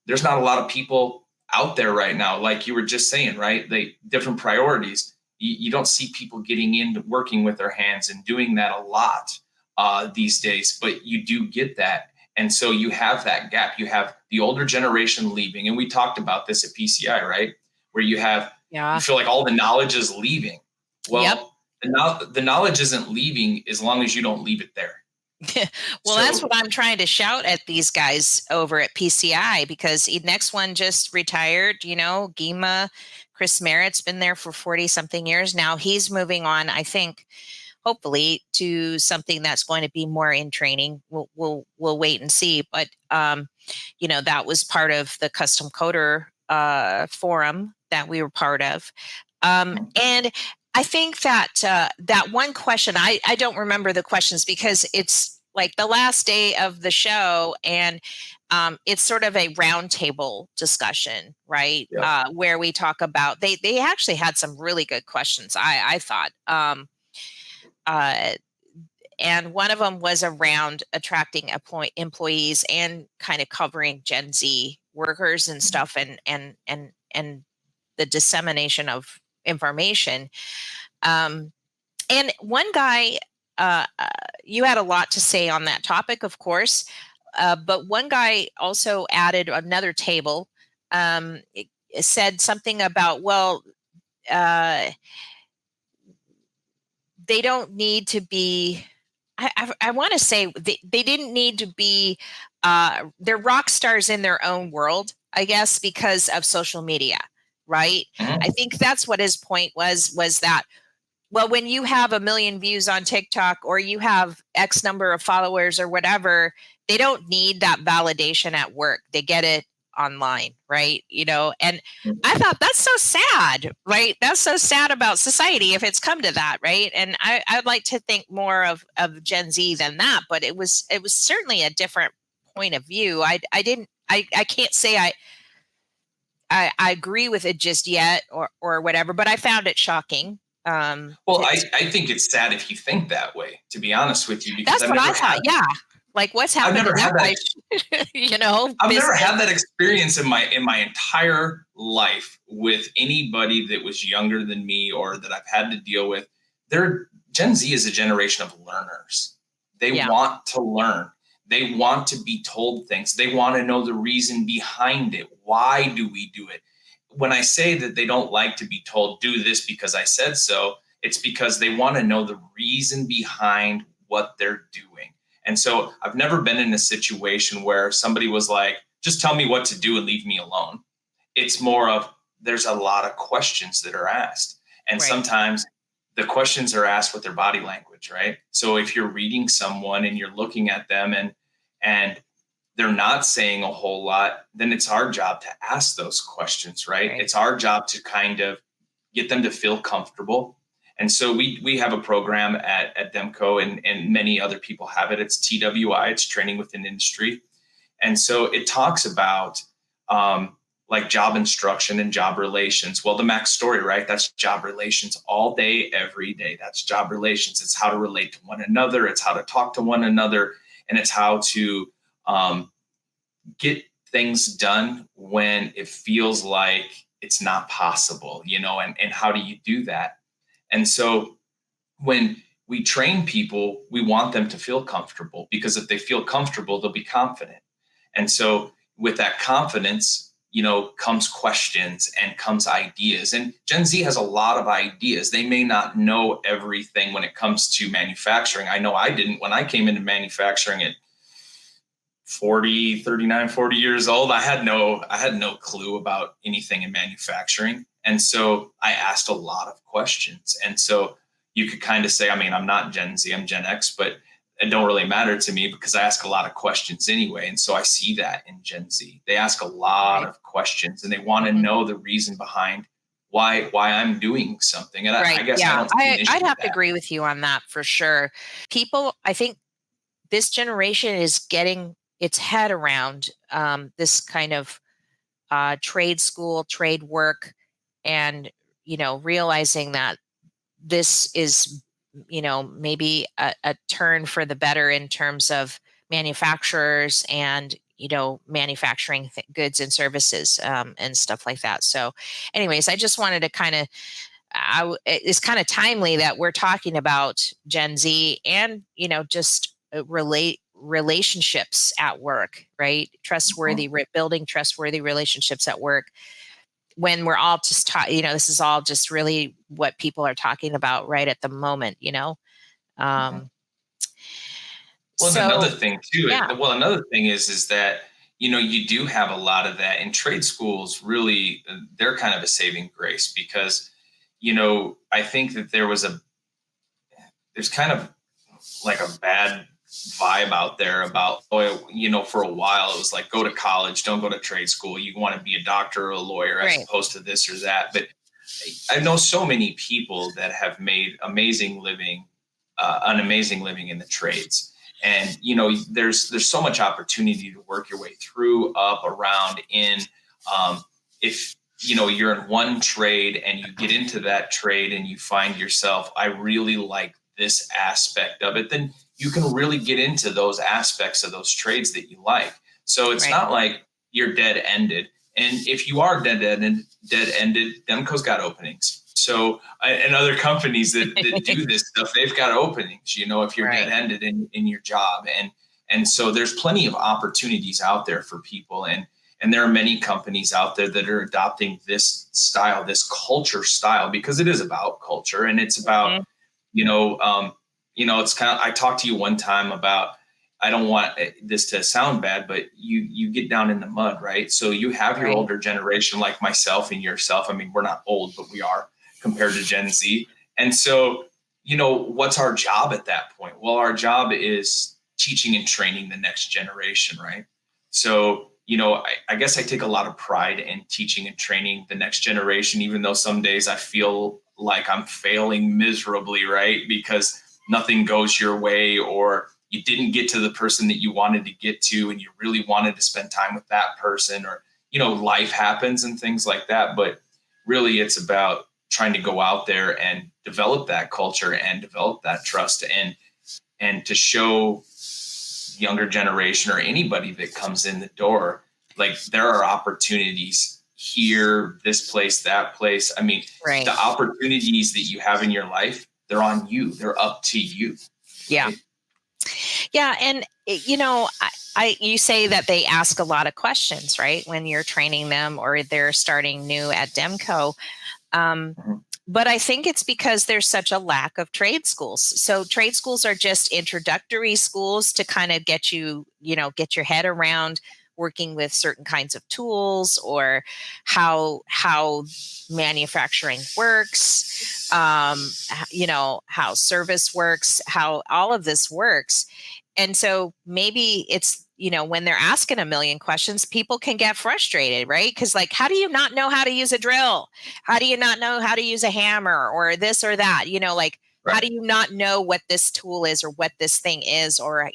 there's not a lot of people out there right now. Like you were just saying, right? Different priorities. You don't see people getting into working with their hands and doing that a lot these days, but you do get that. And so you have that gap. You have the older generation leaving. And we talked about this at PCI, right? Where you feel like all the knowledge is leaving. Well, the knowledge isn't leaving as long as you don't leave it there. Well, that's what I'm trying to shout at these guys over at PCI, because the next one just retired, Gima, Chris Merritt's been there for 40 something years. Now he's moving on, I think, hopefully to something that's going to be more in training. We'll wait and see. But, that was part of the Custom Coder forum that we were part of. And I think that that one question, I don't remember the questions because it's like the last day of the show, and it's sort of a roundtable discussion, right? Yeah. Where we talk about, they actually had some really good questions, I thought. And one of them was around attracting employees and kind of covering Gen Z workers and stuff, and the dissemination of information. And one guy, you had a lot to say on that topic, of course, but one guy also added another table. It said something about, they don't need to be, I want to say they didn't need to be, they're rock stars in their own world, I guess, because of social media, right? Mm-hmm. I think that's what his point was that, well, when you have 1 million views on TikTok or you have X number of followers or whatever, they don't need that validation at work. They get it online, right? And I thought that's so sad, right? That's so sad about society if it's come to that, right? And I'd like to think more of Gen Z than that, but it was certainly a different point of view. I can't say I agree with it just yet or whatever, but I found it shocking. I think it's sad if you think that way, to be honest with you, because that's what I thought. Yeah. Like what's happening? I've never had that. I've never had that experience in my entire life with anybody that was younger than me or that I've had to deal with. Gen Z is a generation of learners. They want to learn. They want to be told things. They want to know the reason behind it. Why do we do it? When I say that they don't like to be told, do this because I said so, it's because they want to know the reason behind what they're doing. And so I've never been in a situation where somebody was like, just tell me what to do and leave me alone. It's more of, there's a lot of questions that are asked. And sometimes the questions are asked with their body language, right? So if you're reading someone and you're looking at them and they're not saying a whole lot, then it's our job to ask those questions, right? It's our job to kind of get them to feel comfortable. And so we have a program at Demco, and many other people have it. It's TWI, it's Training Within Industry. And so it talks about like job instruction and job relations. Well, the Mac story, right? That's job relations all day, every day. That's job relations. It's how to relate to one another. It's how to talk to one another. And it's how to get things done when it feels like it's not possible, and how do you do that? And so when we train people, we want them to feel comfortable, because if they feel comfortable, they'll be confident. And so with that confidence, comes questions and comes ideas. And Gen Z has a lot of ideas. They may not know everything when it comes to manufacturing. I know I didn't when I came into manufacturing at 40 years old. I had no clue about anything in manufacturing. And so I asked a lot of questions. And so you could kind of say, I mean, I'm not Gen Z, I'm Gen X, but it don't really matter to me because I ask a lot of questions anyway. And so I see that in Gen Z. They ask a lot Right. of questions and they want to know the reason behind why I'm doing something. And I Right. guess I Yeah. don't see an issue I'd with have to that. agree with you on that for sure. People, I think this generation is getting its head around this kind of trade school, trade work, and, realizing that this is, maybe a turn for the better in terms of manufacturers and, manufacturing goods and services and stuff like that. So, anyways, I just wanted to kind of it's kind of timely that we're talking about Gen Z and, just relationships at work, right? Mhm. Building trustworthy relationships at work when we're all just this is all just really what people are talking about right at the moment. Mhm. Um, Well, and another so thing too, yeah, another thing is that, you do have a lot of that in trade schools. Really, they're kind of a saving grace because, I think that there's kind of like a bad vibe out there about, oh, for a while it was like, go to college, don't go to trade school. You want to be a doctor or a lawyer as right, opposed to this or that. But I know so many people that have made an amazing living in the trades. And there's so much opportunity to work your way through, up, around, in. If you're in one trade and you get into that trade and you find yourself, I really like this aspect of it, then you can really get into those aspects of those trades that you like. So it's right. not like you're dead ended. And if you are dead ended, Demco's got openings. So and other companies that do this stuff, they've got openings. If you're dead Right. ended in your job, and so there's plenty of opportunities out there for people, and there are many companies out there that are adopting this style, this culture style, because it is about culture and it's about Mhm. it's kind of, I talked to you one time about, I don't want this to sound bad, but you get down in the mud, right? So you have your Right. older generation like myself and yourself. I mean, we're not old, but we are compared to Gen Z. And so, what's our job at that point? Well, our job is teaching and training the next generation, right? So, I guess I take a lot of pride in teaching and training the next generation, even though some days I feel like I'm failing miserably, right? Because nothing goes your way, or you didn't get to the person that you wanted to get to and you really wanted to spend time with that person, or life happens and things like that. But really it's about trying to go out there and develop that culture and develop that trust, and to show younger generation or anybody that comes in the door, like, there are opportunities here, this place, that place. I mean, Right. the opportunities that you have in your life, they're on you, they're up to you, Yeah. right? Yeah. And, you say that they ask a lot of questions, right? When you're training them or they're starting new at Demco. Um, Mhm. but I think it's because there's such a lack of trade schools. So trade schools are just introductory schools to kind of get you, get your head around working with certain kinds of tools or how manufacturing works, how service works, how all of this works. And so maybe it's, when they're asking a million questions, people can get frustrated, right? Because, like, how do you not know how to use a drill? How do you not know how to use a hammer or this or that? Like, how Right. do you not know what this tool is or what this thing is? Or,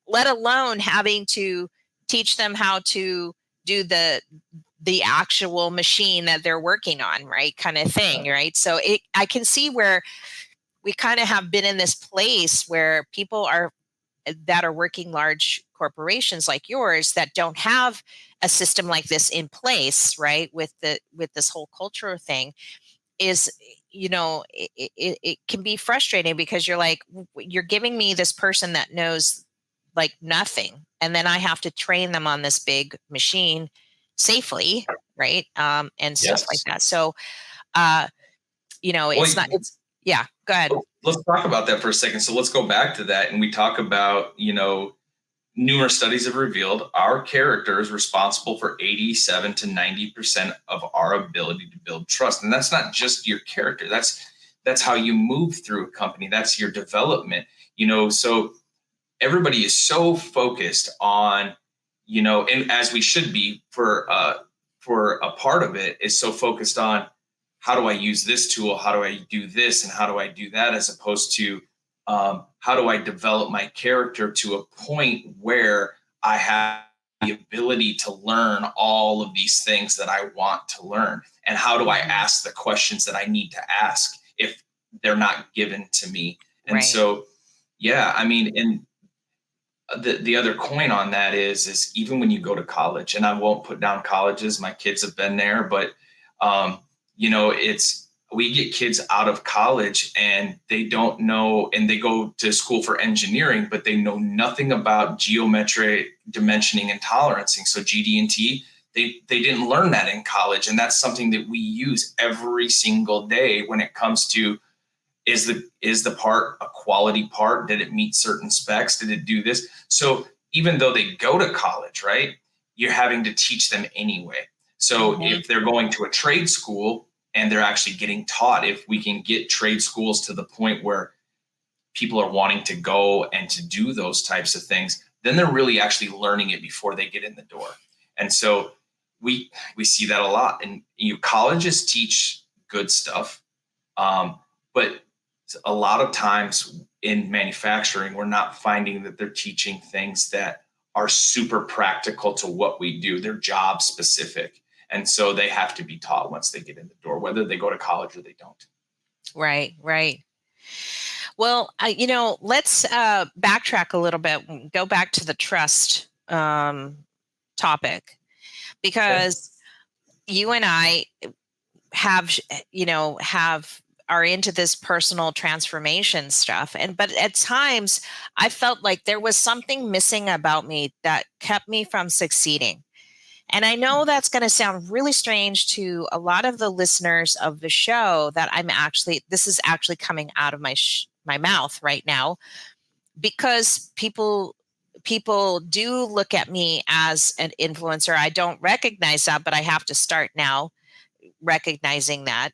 let alone having to teach them how to do the actual machine that they're working on, right? Kind of thing, right? So I can see where we kind of have been in this place where people are that are working large corporations like yours that don't have a system like this in place, right? With this whole culture thing is, it can be frustrating because you're like, you're giving me this person that knows like nothing, and then I have to train them on this big machine safely, right? And stuff like Yes. that. So, uh, Well, it's not. It's yeah. Go ahead. let's talk about that for a second. So let's go back to that and we talk about, numerous studies have revealed our character is responsible for 87 to 90% of our ability to build trust. And that's not just your character. That's how you move through a company. That's your development. So everybody is so focused on, and as we should be for a part of it, is so focused on how do I use this tool? How do I do this? And how do I do that? As opposed to how do I develop my character to a point where I have the ability to learn all of these things that I want to learn? And how do I ask the questions that I need to ask if they're not given to me? And Right. so, yeah, I mean, and the other coin on that is even when you go to college, and I won't put down colleges, my kids have been there, but it's we get kids out of college and they don't know, and they go to school for engineering, but they know nothing about geometric dimensioning and tolerancing. So GD&T, they didn't learn that in college, and that's something that we use every single day when it comes to is the part a quality part? Did it meet certain specs? Did it do this? So even though they go to college, right, you're having to teach them anyway. So if they're going to a trade school and they're actually getting taught, if we can get trade schools to the point where people are wanting to go and to do those types of things, then they're really actually learning it before they get in the door. And so we see that a lot. And colleges teach good stuff, but a lot of times in manufacturing, we're not finding that they're teaching things that are super practical to what we do. They're job specific. And so they have to be taught once they get in the door, whether they go to college or they don't. Right, right. Well, let's backtrack a little bit and go back to the trust topic, because you and I have are into this personal transformation stuff, but at times I felt like there was something missing about me that kept me from succeeding. And I know that's going to sound really strange to a lot of the listeners of the show, that this is actually coming out of my mouth right now, because people do look at me as an influencer. I don't recognize that, but I have to start now recognizing that.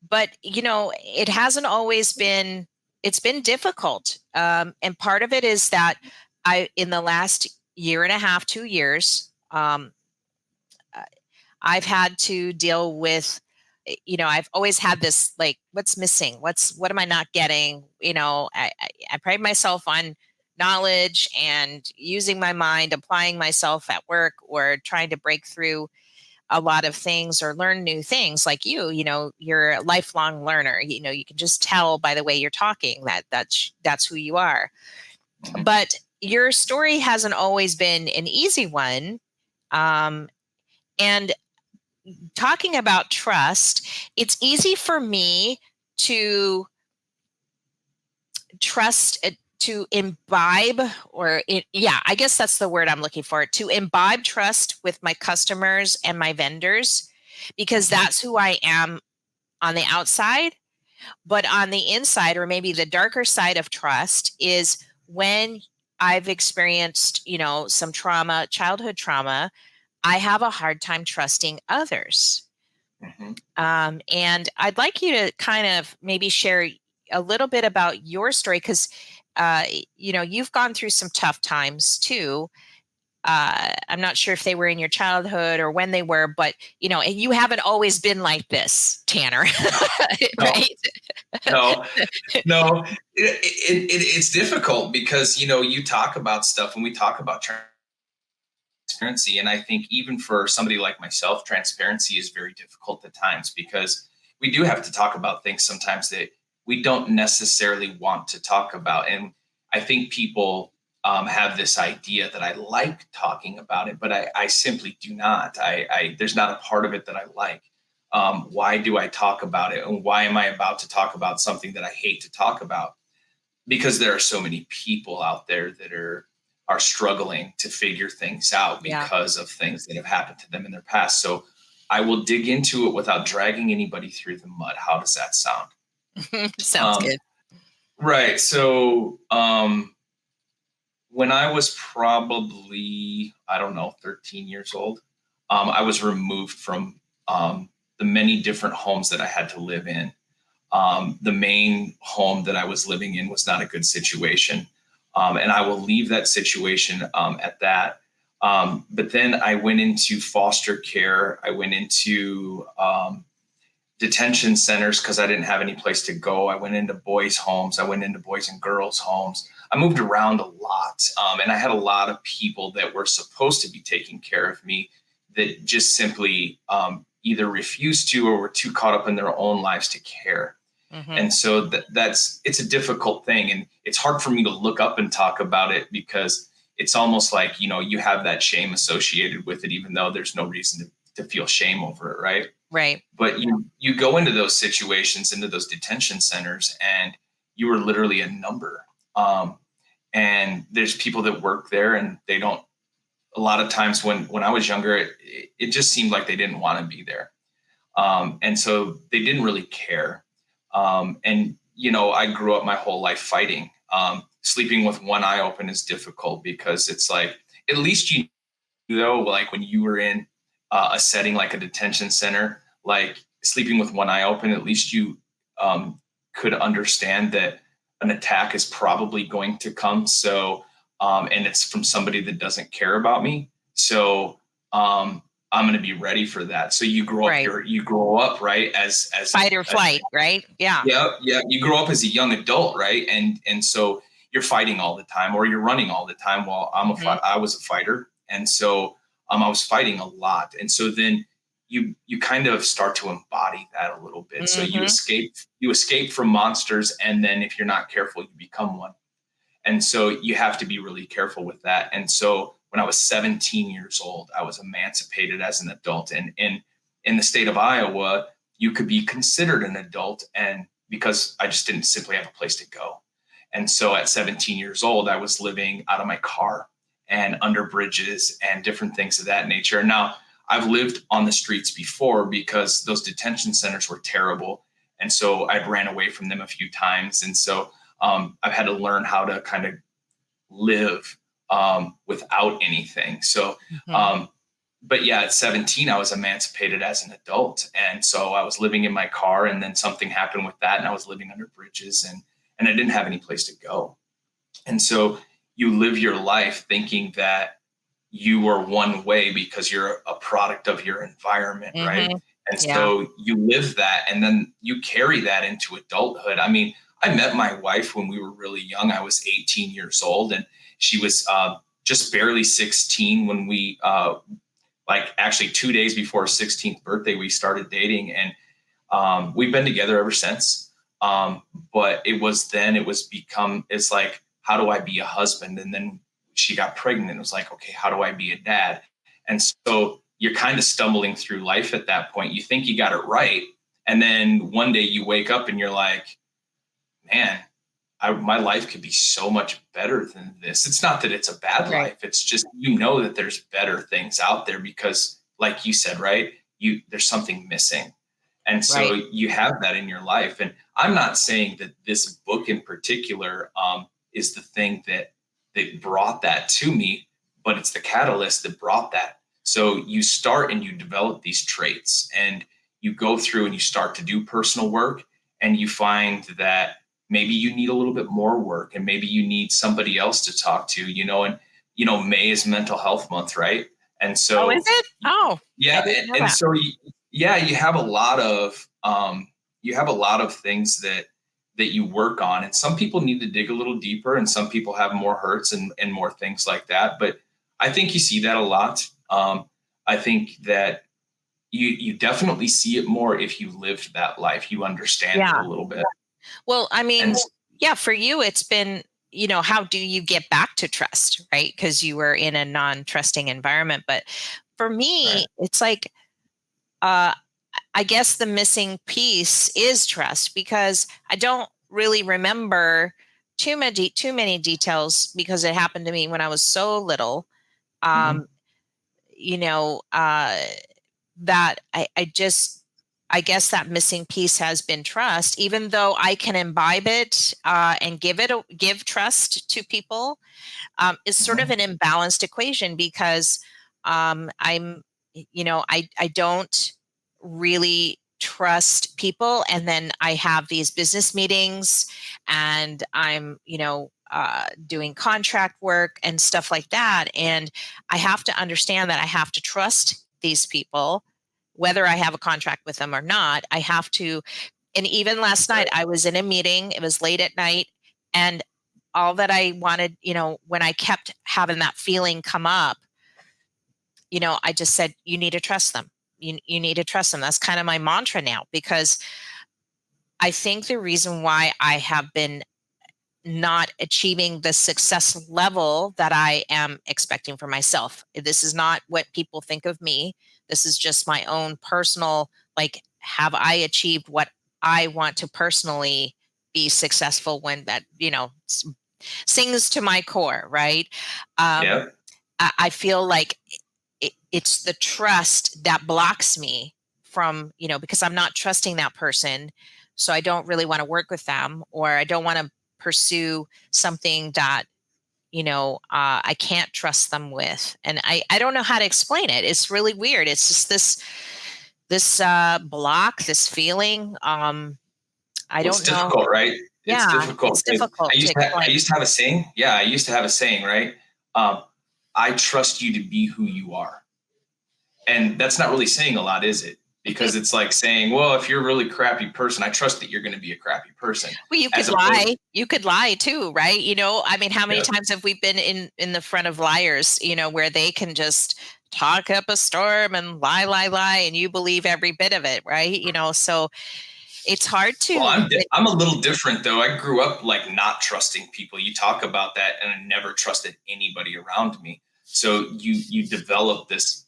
But it hasn't always been. It's been difficult, and part of it is that in the last year and a half, 2 years, I've had to deal with. I've always had this, like, what's missing? What am I not getting? I pride myself on knowledge and using my mind, applying myself at work, or trying to break through a lot of things or learn new things. Like you're a lifelong learner. You can just tell by the way you're talking that's who you are. Mm-hmm. But your story hasn't always been an easy one. And talking about trust, it's easy for me to trust, to imbibe, I guess that's the word I'm looking for, to imbibe trust with my customers and my vendors, because that's who I am on the outside. But on the inside, or maybe the darker side of trust, is when I've experienced, some trauma, childhood trauma, I have a hard time trusting others. Mm-hmm. And I'd like you to kind of maybe share a little bit about your story, because you've gone through some tough times too. I'm not sure if they were in your childhood or when they were, but you haven't always been like this, Tanner. Right? No. It's difficult because you talk about stuff, and we talk about transparency, and I think even for somebody like myself, transparency is very difficult at times, because we do have to talk about things sometimes that we don't necessarily want to talk about. And I think people have this idea that I like talking about it, but I simply do not. There's not a part of it that I like. Why do I talk about it? And why am I about to talk about something that I hate to talk about? Because there are so many people out there that are struggling to figure things out because of things that have happened to them in their past. So I will dig into it without dragging anybody through the mud. How does that sound? Sounds good. Right. So when I was probably, I don't know, 13 years old, I was removed from the many different homes that I had to live in. The main home that I was living in was not a good situation. And I will leave that situation at that. But then I went into foster care. I went into detention centers because I didn't have any place to go. I went into boys' homes. I went into boys and girls' homes. I moved around a lot. And I had a lot of people that were supposed to be taking care of me that just simply either refused to or were too caught up in their own lives to care. Mm-hmm. And so it's a difficult thing. And it's hard for me to look up and talk about it because it's almost like, you have that shame associated with it, even though there's no reason to feel shame over it. Right. Right. But you go into those situations, into those detention centers, and you are literally a number. And there's people that work there and they don't, a lot of times when I was younger, it just seemed like they didn't want to be there. And so they didn't really care. And I grew up my whole life fighting. Sleeping with one eye open is difficult because it's like, at least like when you were in a setting like a detention center, like sleeping with one eye open, at least you could understand that an attack is probably going to come. So, and it's from somebody that doesn't care about me. So, I'm going to be ready for that. So you grow Right. up, you grow up, right. As Fight or flight, right? Yeah. Yeah. Yeah. You grow up as a young adult. Right. And so you're fighting all the time or you're running all the time. Well, I was a fighter. And so, I was fighting a lot. And so then you kind of start to embody that a little bit. So you escape from monsters. And then if you're not careful, you become one. And so you have to be really careful with that. And so when I was 17 years old, I was emancipated as an adult. And in the state of Iowa, you could be considered an adult. And because I just didn't simply have a place to go. And so at 17 years old, I was living out of my car and under bridges and different things of that nature. Now, I've lived on the streets before because those detention centers were terrible. And so I'd ran away from them a few times. And so I've had to learn how to kind of live without anything. So, but yeah, at 17, I was emancipated as an adult. And so I was living in my car and then something happened with that. And I was living under bridges and I didn't have any place to go. And so you live your life thinking that you are one way because you're a product of your environment, right? And so you live that and then you carry that into adulthood. I mean, I met my wife when we were really young. I was 18 years old and she was just barely 16 when we, like actually 2 days before her 16th birthday, we started dating and we've been together ever since. But it's like, how do I be a husband? And then she got pregnant. It was like, okay, how do I be a dad? And so you're kind of stumbling through life at that point. You think you got it right. And then one day you wake up and you're like, man, my life could be so much better than this. It's not that it's a bad life. It's just, that there's better things out there because like you said, right, there's something missing. And so you have that in your life. And I'm not saying that this book in particular is the thing that brought that to me, but it's the catalyst that brought that. So you start and you develop these traits and you go through and you start to do personal work and you find that maybe you need a little bit more work and maybe you need somebody else to talk to, and May is Mental Health Month, right? And so, is it? Oh, yeah. And so, you have a lot of, things that you work on, and some people need to dig a little deeper and some people have more hurts and more things like that. But I think you see that a lot. I think that you definitely see it more if you lived that life, you understand it a little bit. Well, I mean, for you, it's been, how do you get back to trust, right? Because you were in a non-trusting environment. But for me, it's like, I guess the missing piece is trust because I don't really remember too many details because it happened to me when I was so little. That I I guess that missing piece has been trust, even though I can imbibe it and give trust to people. Is sort of Mhm. an imbalanced equation because I'm, I don't really trust people. And then I have these business meetings and I'm, doing contract work and stuff like that. And I have to understand that I have to trust these people, whether I have a contract with them or not. I have to, and even last night, I was in a meeting, it was late at night, and all that I wanted, when I kept having that feeling come up, I just said, you need to trust them. You need to trust them. That's kind of my mantra now, because I think the reason why I have been not achieving the success level that I am expecting for myself. This is not what people think of me. This is just my own personal, like, have I achieved what I want to personally be successful when that, sings to my core, right? Um, Yeah. I feel like it's the trust that blocks me from, because I'm not trusting that person. So I don't really want to work with them, or I don't want to pursue something that, I can't trust them with. And I don't know how to explain it. It's really weird. It's just this block, this feeling. I Well, it's don't know. difficult, right? It's Yeah, difficult it's 'cause difficult to I explain. used to have a saying. Yeah, I used to have a saying, right? Um, I trust you to be who you are. And that's not really saying a lot, is it? Because it's like saying, well, if you're a really crappy person, I trust that you're going to be a crappy person. Well, you As could opposed, lie. You could lie too, right? I mean, how many yeah, times have we been in the front of liars, where they can just talk up a storm and lie, and you believe every bit of it, right? So it's hard well, to. I'm a little different though. I grew up like not trusting people. You talk about that, and I never trusted anybody around me. So you develop this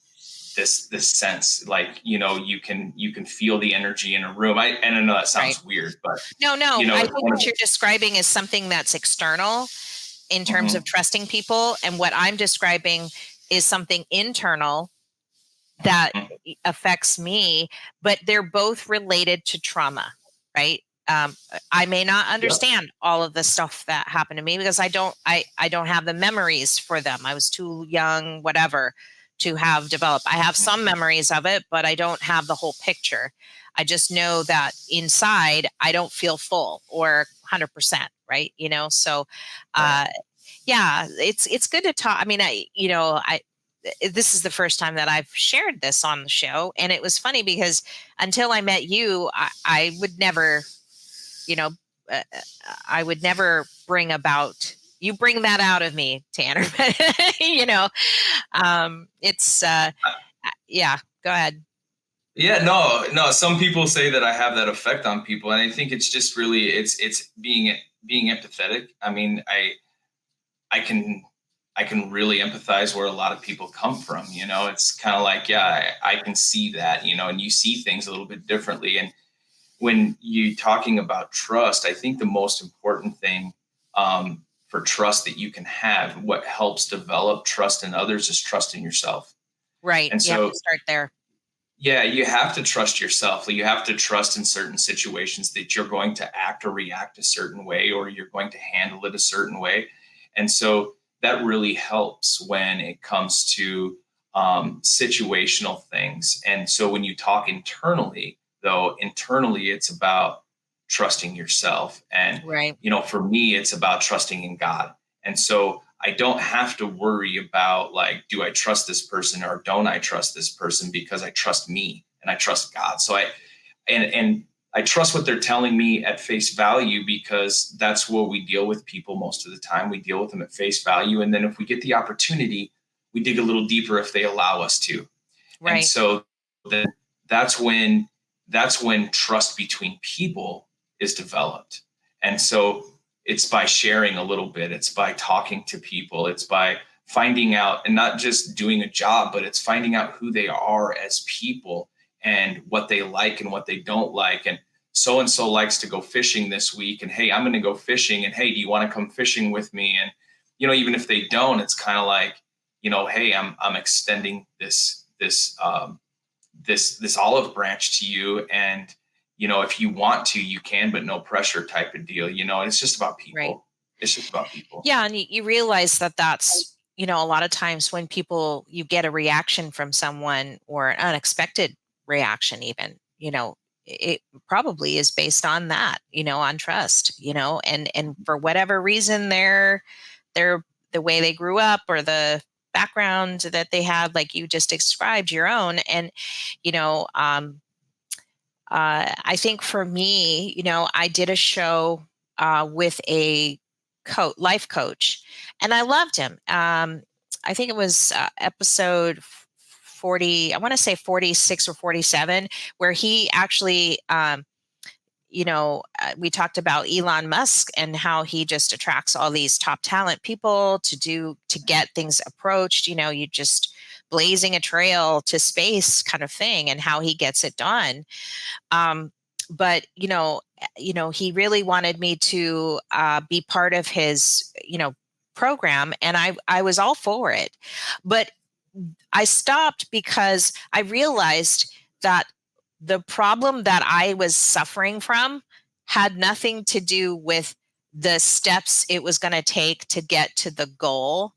sense, like you can feel the energy in a room. I know that Right. sounds weird, but No, I it's think one of what you're describing is something that's external in terms of mhm, trusting people, and what I'm describing is something internal that mhm, affects me, but they're both related to trauma, right? I may not yep, understand all of the stuff that happened to me because I don't have the memories for them. I was too young, whatever, to have developed. I have some mhm, memories of it, but I don't have the whole picture. I just know that inside I don't feel full or 100%, right? So right. uh, yeah, it's good to talk. I mean, I this is the first time that I've shared this on the show. And it was funny because until I met you, I would never, you know, uh, I would never bring about, you bring that out of me, Tanner. But, it's, yeah, go ahead. Yeah, no. Some people say that I have that effect on people, and I think it's just really it's being empathetic. I mean, I can I can really empathize where a lot of people come from. It's kind of like, yeah, I can see that. And you see things a little bit differently. And when you talking about trust, I think the most important thing for trust that you can have, what helps develop trust in others, is trust in yourself. Right. And You have so to start there. yeah, you have to trust yourself. You have to trust in certain situations that you're going to act or react a certain way, or you're going to handle it a certain way. And so that really helps when it comes to situational things. And so when you talk internally, though, internally, it's about trusting yourself. And, Right. for me, it's about trusting in God. And so I don't have to worry about, like, do I trust this person or don't I trust this person, because I trust me and I trust God. So and I trust what they're telling me at face value, because that's what we deal with people most of the time. We deal with them at face value. And then if we get the opportunity, we dig a little deeper if they allow us to. And Right. so then that's when that's when trust between people is developed. And so it's by sharing a little bit, it's by talking to people, it's by finding out, and not just doing a job, but it's finding out who they are as people and what they like and what they don't like. And so likes to go fishing this week, and hey, I'm going to go fishing, and hey, do you want to come fishing with me? And even if they don't, it's kind of like, hey, I'm extending this olive branch to you, and if you want to, you can, but no pressure type of deal. And it's just about Right. people. It's just about people. Yeah, and you realize that that's, a lot of times when you get a reaction from someone or an unexpected reaction even, it probably is based on that, on trust, and for whatever reason they're the way they grew up or the background that they have, like you just described your own. And, you know, um, I think for me, I did a show with a life coach, and I loved him. I think it was episode 40, I want to say 46 or 47, where he actually, we talked about Elon Musk and how he just attracts all these top talent people to get things approached, you just blazing a trail to space kind of thing, and how he gets it done. But he really wanted me to be part of his program, and I was all for it. But I stopped because I realized that the problem that I was suffering from had nothing to do with the steps it was going to take to get to the goal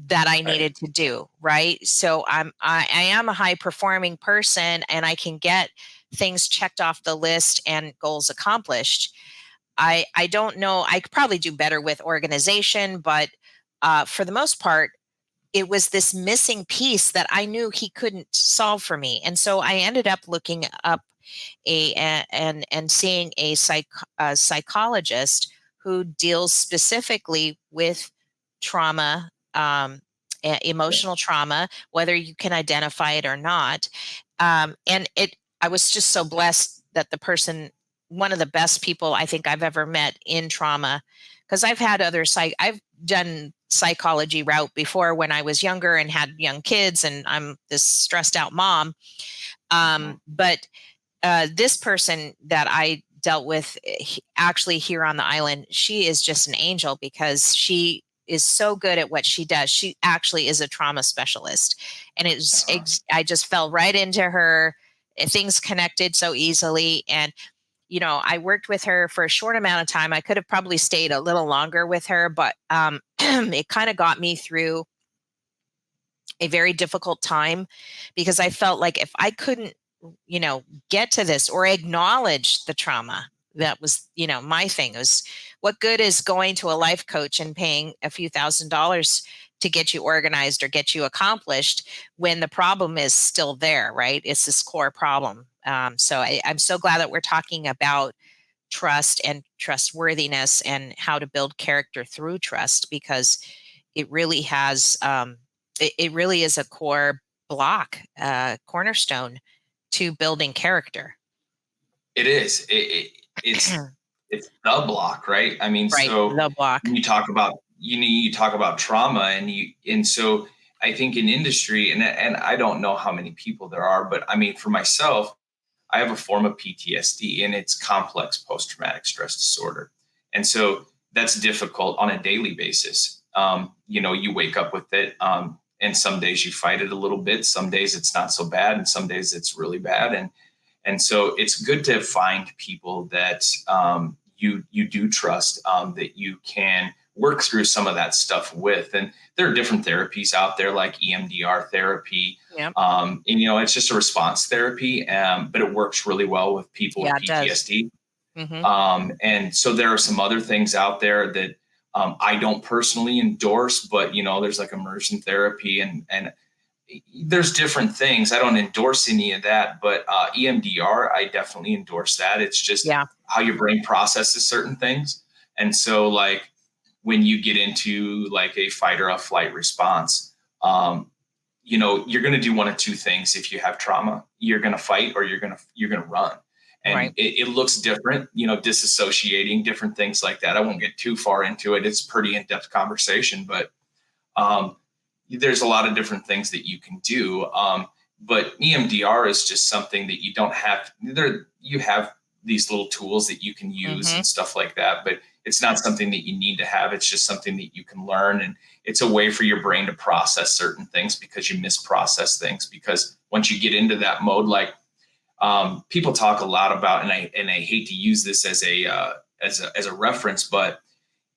that I Right. needed to do, right? So I am a high performing person, and I can get things checked off the list and goals accomplished. I don't know, I could probably do better with organization, but for the most part, it was this missing piece that I knew he couldn't solve for me. And so I ended up looking up and seeing a psychologist who deals specifically with trauma, emotional trauma, whether you can identify it or not. I was just so blessed that one of the best people I think I've ever met in trauma, because I've done psychology route before when I was younger and had young kids, and I'm this stressed out mom. Mhm. But this person that I dealt with actually here on the island, she is just an angel because she is so good at what she does. She actually is a trauma specialist. And Uh-huh. I just fell right into her. Things connected so easily. And, I worked with her for a short amount of time. I could have probably stayed a little longer with her, but it kind of got me through a very difficult time, because I felt like if I couldn't, get to this or acknowledge the trauma, that was, my thing. It was, what good is going to a life coach and paying a few $1,000s to get you organized or get you accomplished when the problem is still there, right? It's this core problem. So I'm so glad that we're talking about trust and trustworthiness and how to build character through trust, because it really has it really is a core block, cornerstone to building character. It is. It's the block, right? I mean, Right, so the block. when you talk about trauma, and so I think in industry, and I don't know how many people there are, but I mean, for myself, I have a form of PTSD, and it's complex post traumatic stress disorder, and so that's difficult on a daily basis. You wake up with it, and some days you fight it a little bit, some days it's not so bad, and some days it's really bad, and so it's good to find people that you do trust, that you can work through some of that stuff with. And there are different therapies out there like EMDR therapy. Yep. And, it's just a response therapy, but it works really well with people with Yeah, it does. PTSD. Hmm. And so there are some other things out there that I don't personally endorse, but, there's like immersion therapy and there's different things. I don't endorse any of that, but EMDR, I definitely endorse that. It's just Yeah. how your brain processes certain things. And so, like, when you get into like a fight or a flight response, you're going to do one of two things. If you have trauma, you're going to fight or you're going to run. And Right. it looks different, disassociating, different things like that. I won't get too far into it. It's pretty in-depth conversation, but um, there's a lot of different things that you can do. But EMDR is just something that you don't have there. You have these little tools that you can use Hmm. and stuff like that, but It's not something that you need to have. It's just something that you can learn. And it's a way for your brain to process certain things because you misprocess things. Because once you get into that mode, like people talk a lot about, and I hate to use this as a reference, but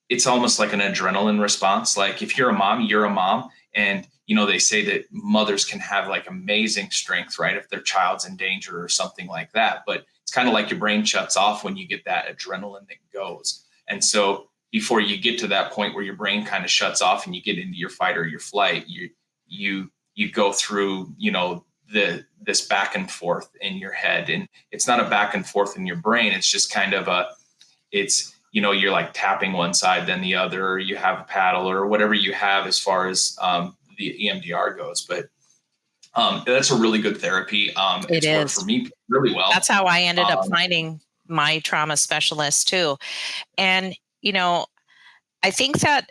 it's almost like an adrenaline response. Like if you're a mom, and they say that mothers can have like amazing strength, right? If their child's in danger or something like that. But it's kind of like your brain shuts off when you get that adrenaline that goes. And so before you get to that point where your brain kind of shuts off and you get into your fight or your flight, you go through, this back and forth in your head. And it's not a back and forth in your brain. It's just kind of you're like tapping one side, then the other, or you have a paddle or whatever you have as far as the EMDR goes. But that's a really good therapy. It's worked for me really well. That's how I ended up finding my trauma specialist too. And, I think that,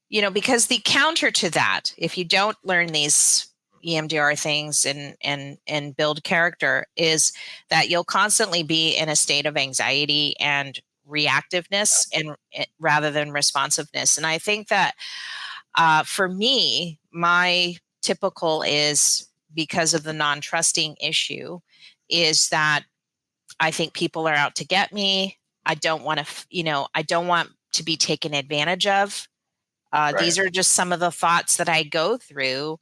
because the counter to that, if you don't learn these EMDR things and build character, is that you'll constantly be in a state of anxiety and reactiveness and rather than responsiveness. And I think that for me, my typical is, because of the non-trusting issue, is that I think people are out to get me. I don't want to, I don't want to be taken advantage of. Right. These are just some of the thoughts that I go through,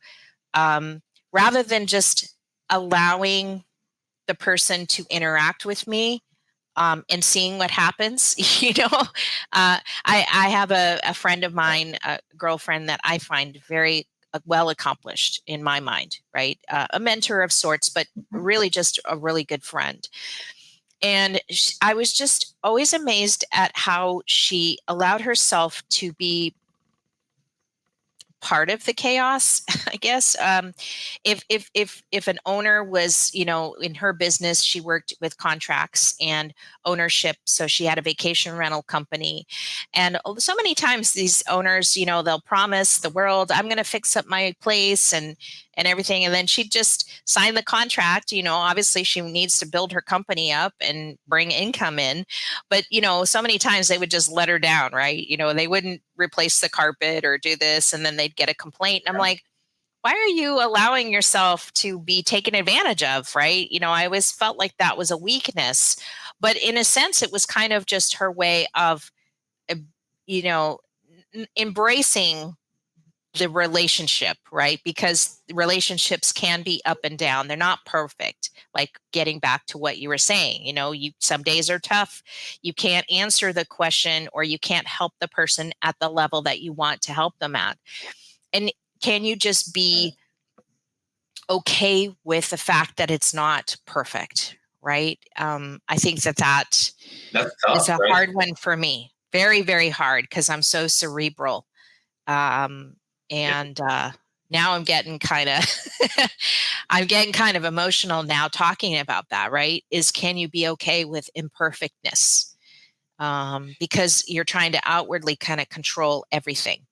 rather than just allowing the person to interact with me and seeing what happens. I have a friend of mine, a girlfriend that I find very well accomplished in my mind, right? A mentor of sorts, but really just a really good friend. And I was just always amazed at how she allowed herself to be part of the chaos, I guess. If an owner was, in her business, she worked with contracts and ownership. So she had a vacation rental company. And so many times these owners, they'll promise the world, I'm going to fix up my place and everything. And then she'd just sign the contract. Obviously she needs to build her company up and bring income in. But, so many times they would just let her down, right? They wouldn't replace the carpet or do this, and then they'd get a complaint. And I'm like, why are you allowing yourself to be taken advantage of, right? I always felt like that was a weakness. But in a sense, it was kind of just her way of, embracing the relationship, right? Because relationships can be up and down. They're not perfect. Like getting back to what you were saying, some days are tough. You can't answer the question, or you can't help the person at the level that you want to help them at. And can you just be okay with the fact that it's not perfect, right? I think that That's tough, is a hard one for me. Very, very hard, because I'm so cerebral. Now I'm getting kind of emotional now talking about that, right? Can you be okay with imperfectness? Because you're trying to outwardly kind of control everything.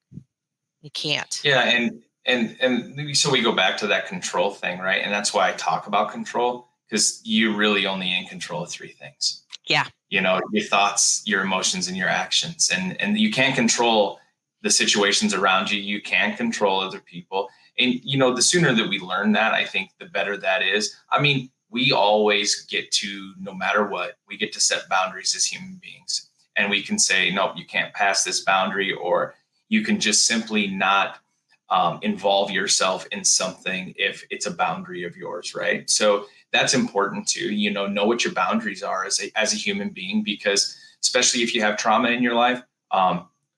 You can't. Yeah. And so we go back to that control thing, right? And that's why I talk about control, because you're really only in control of three things. Yeah. Your thoughts, your emotions, and your actions. And you can't control the situations around you. You can control other people. And, the sooner that we learn that, I think the better that is. I mean, we always get to, no matter what, we get to set boundaries as human beings. And we can say, nope, you can't pass this boundary, or you can just simply not involve yourself in something if it's a boundary of yours, right? So that's important too. Know what your boundaries are as a human being, because especially if you have trauma in your life,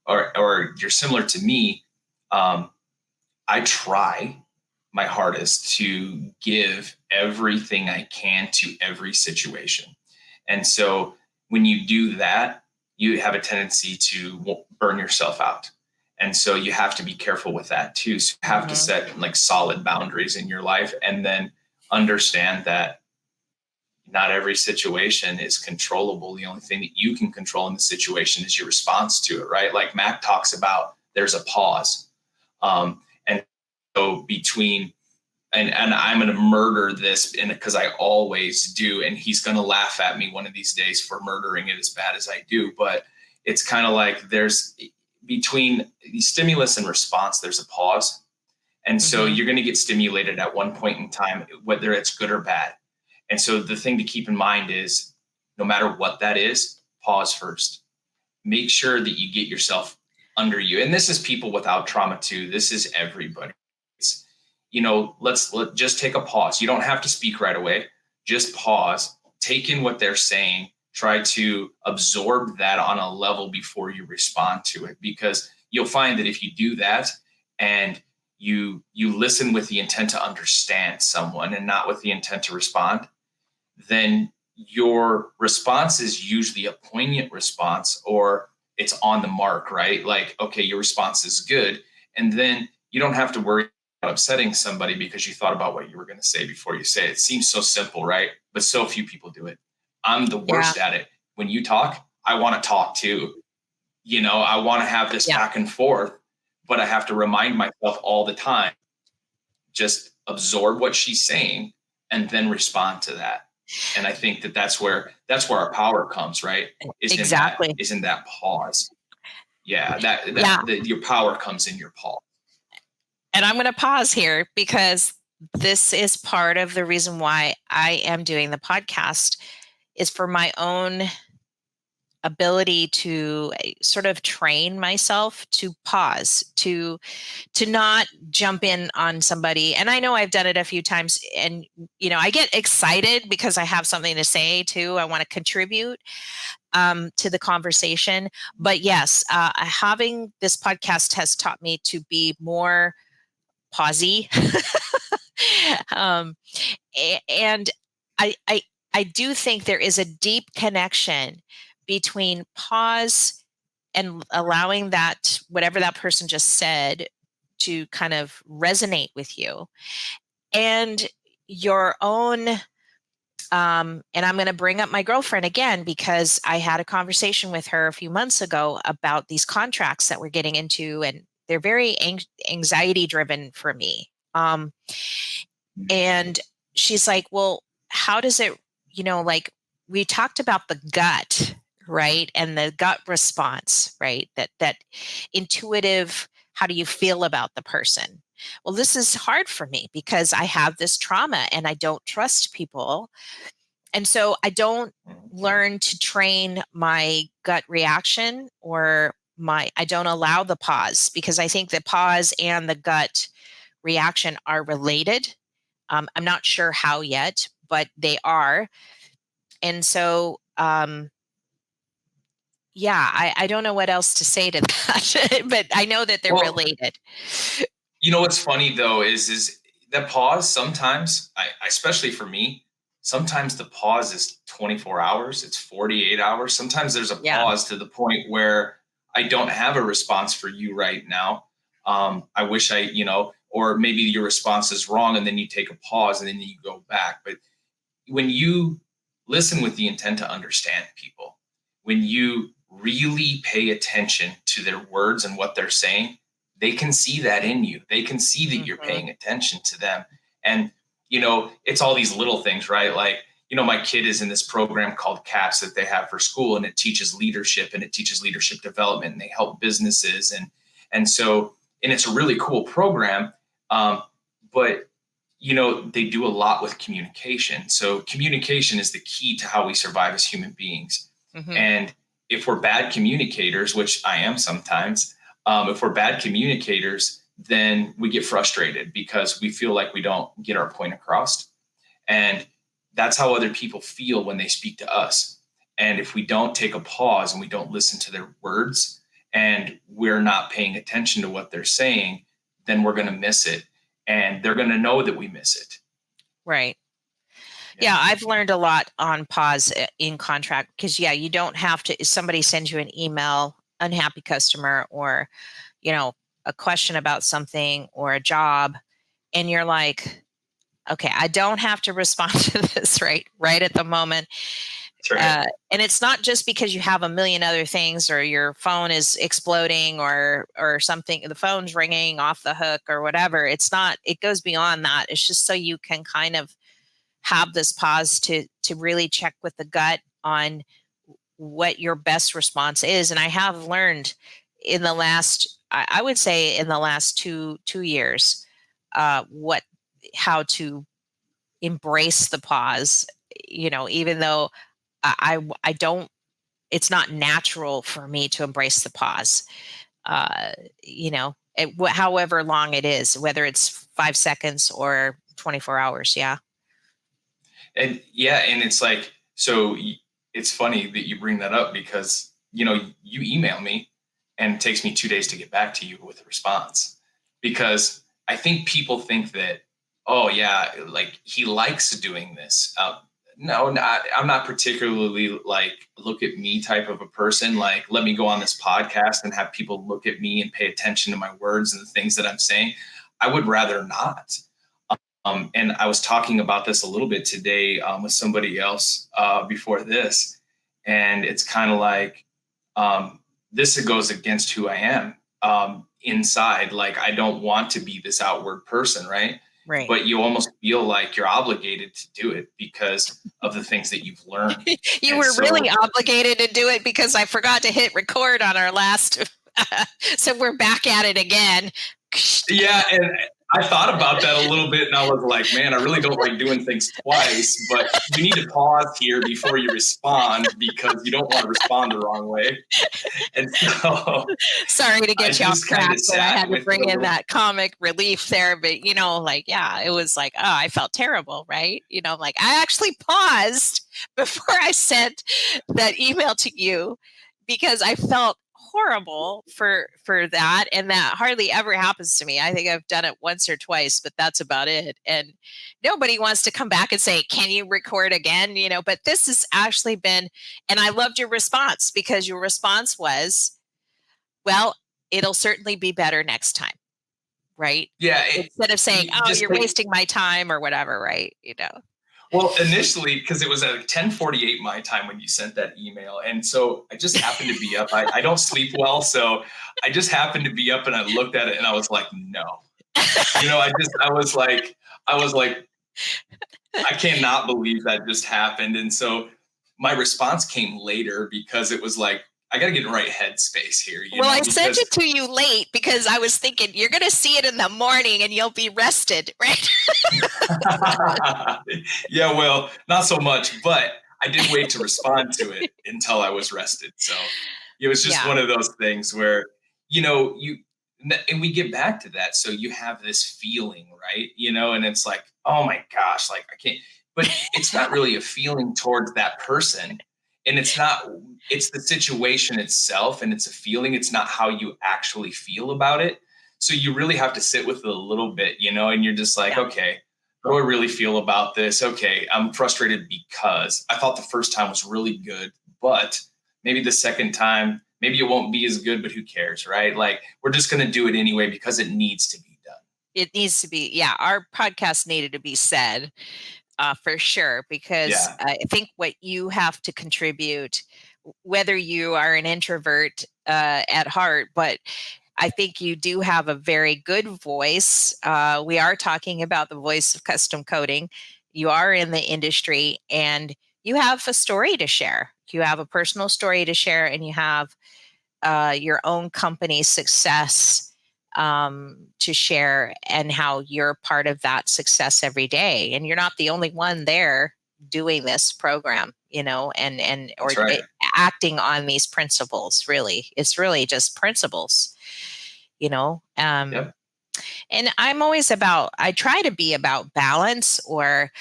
or you're similar to me, I try my hardest to give everything I can to every situation. And so when you do that, you have a tendency to burn yourself out. And so you have to be careful with that too. So you have to set like solid boundaries in your life, and then understand that not every situation is controllable. The only thing that you can control in the situation is your response to it, right? Like Mac talks about, there's a pause. And so between and I'm going to murder this because I always do. And he's going to laugh at me one of these days for murdering it as bad as I do. But it's kind of like there's between the stimulus and response, there's a pause. And so you're going to get stimulated at one point in time, whether it's good or bad. And so the thing to keep in mind is no matter what that is, pause first. Make sure that you get yourself under you. And this is people without trauma too. This is everybody. It's, let's just take a pause. You don't have to speak right away. Just pause, take in what they're saying, try to absorb that on a level before you respond to it. Because you'll find that if you do that and you listen with the intent to understand someone and not with the intent to respond, then your response is usually a poignant response, or it's on the mark, right? Like, okay, your response is good. And then you don't have to worry about upsetting somebody because you thought about what you were going to say before you say it. It seems so simple, right? But so few people do it. I'm the worst at it. When you talk, I want to talk too. I want to have this back and forth, but I have to remind myself all the time, just absorb what she's saying and then respond to that. And I think that's where our power comes, right? Exactly. In that pause. Yeah, your power comes in your pause. And I'm going to pause here because this is part of the reason why I am doing the podcast, is for my own ability to sort of train myself to pause, to not jump in on somebody. And I know I've done it a few times, and I get excited because I have something to say too. I want to contribute to the conversation. But yes, having this podcast has taught me to be more pausey. And I do think there is a deep connection between pause and allowing that, whatever that person just said, to kind of resonate with you, and your own. And I'm going to bring up my girlfriend again, because I had a conversation with her a few months ago about these contracts that we're getting into, and they're very anxiety driven for me. And she's like, well, how does it, like, we talked about the gut, right? And the gut response, right? That intuitive, how do you feel about the person? Well, this is hard for me because I have this trauma and I don't trust people. And so I don't learn to train my gut reaction, or I don't allow the pause, because I think the pause and the gut reaction are related. I'm not sure how yet, but they are. And so, I don't know what else to say to that, but I know that they're related. What's funny though is that pause sometimes, especially for me, sometimes the pause is 24 hours, it's 48 hours. Sometimes there's a pause to the point where I don't have a response for you right now. I wish or maybe your response is wrong, and then you take a pause and then you go back. But when you listen with the intent to understand people, when you really pay attention to their words and what they're saying, they can see that in you. They can see that you're paying attention to them. And, it's all these little things, right? Like, my kid is in this program called CAPS that they have for school, and it teaches leadership and it teaches leadership development, and they help businesses. And it's a really cool program. But they do a lot with communication. So communication is the key to how we survive as human beings. And if we're bad communicators, which I am sometimes, if we're bad communicators, then we get frustrated because we feel like we don't get our point across. And that's how other people feel when they speak to us. And if we don't take a pause and we don't listen to their words, and we're not paying attention to what they're saying, then we're going to miss it. And they're going to know that we miss it. Right. Yeah, I've learned a lot on pause in contract, because you don't have to, if somebody sends you an email, unhappy customer, or, a question about something or a job, and you're like, okay, I don't have to respond to this right at the moment. That's right. And it's not just because you have a million other things or your phone is exploding or something, the phone's ringing off the hook or whatever. It's not, it goes beyond that. It's just so you can kind of have this pause to really check with the gut on what your best response is. And I have learned in the last, I would say in the last two years, what how to embrace the pause. Even though I don't, it's not natural for me to embrace the pause. Uh, However long it is, whether it's 5 seconds or 24 hours. Yeah. And yeah, and it's like, so it's funny that you bring that up because, you email me and it takes me 2 days to get back to you with a response because I think people think that, oh yeah, like he likes doing this. No, I'm not particularly like look at me type of a person. Like, let me go on this podcast and have people look at me and pay attention to my words and the things that I'm saying. I would rather not. And I was talking about this a little bit today with somebody else before this. And it's kind of like this goes against who I am inside. Like, I don't want to be this outward person, right? Right. But you almost feel like you're obligated to do it because of the things that you've learned. You And were so, really obligated to do it because I forgot to hit record on our last. So we're back at it again. yeah, and I thought about that a little bit and I was like, man, I really don't like doing things twice, but you need to pause here before you respond because you don't want to respond the wrong way. And so Sorry to I get you off just kind track, of but I sat had to with it bring a in little. that comic relief there. But yeah, it was like, oh, I felt terrible, right? Like I actually paused before I sent that email to you because I felt horrible for that, and that hardly ever happens to me. I think I've done it once or twice, but that's about it. And nobody wants to come back and say, can you record again? But this has actually been, and I loved your response because your response was, well, it'll certainly be better next time, right? Yeah, Instead of saying, you oh, just you're take. wasting my time or whatever, right? Well, initially, because it was at 10:48 my time when you sent that email. And so I just happened to be up. I don't sleep well. So I just happened to be up and I looked at it and I was like, no. I was like, I cannot believe that just happened. And so my response came later because it was like, I got to get in the right headspace here, Well, I sent because it to you late because I was thinking you're going to see it in the morning and you'll be rested, right? yeah, well, not so much, but I did wait to respond to it until I was rested. So it was just Yeah. one of those things where, you, and we get back to that. So you have this feeling, right? And it's like, oh my gosh, like I can't, but it's not really a feeling towards that person. And it's the situation itself and it's a feeling. It's not how you actually feel about it. So you really have to sit with it a little bit, and you're just like, Yeah. okay, what do I really feel about this? Okay, I'm frustrated because I thought the first time was really good, but maybe the second time, maybe it won't be as good, but who cares, right? Like, we're just going to do it anyway because it needs to be done. It needs to be, yeah, our podcast needed to be said for sure, because Yeah, I think what you have to contribute, whether you are an introvert at heart, but I think you do have a very good voice. We are talking about the voice of custom coding. You are in the industry and you have a story to share. You have a personal story to share, and you have your own company's success to share, and how you're part of that success every day. And you're not the only one there doing this program, and or that's right. acting on these principles. Really, it's really just principles, you know. Um, Yep. and I'm always about, I try to be about balance, or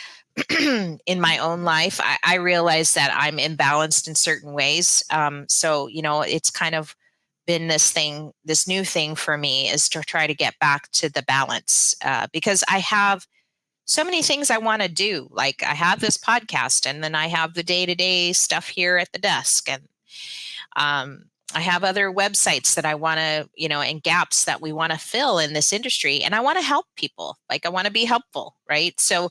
in my own life, I realize that I'm imbalanced in certain ways. So, it's kind of been this new thing for me, is to try to get back to the balance, because I have so many things I want to do. Like I have this podcast, and then I have the day to day stuff here at the desk. And I have other websites that I want to, and gaps that we want to fill in this industry. And I want to help people. Like I want to be helpful, right? So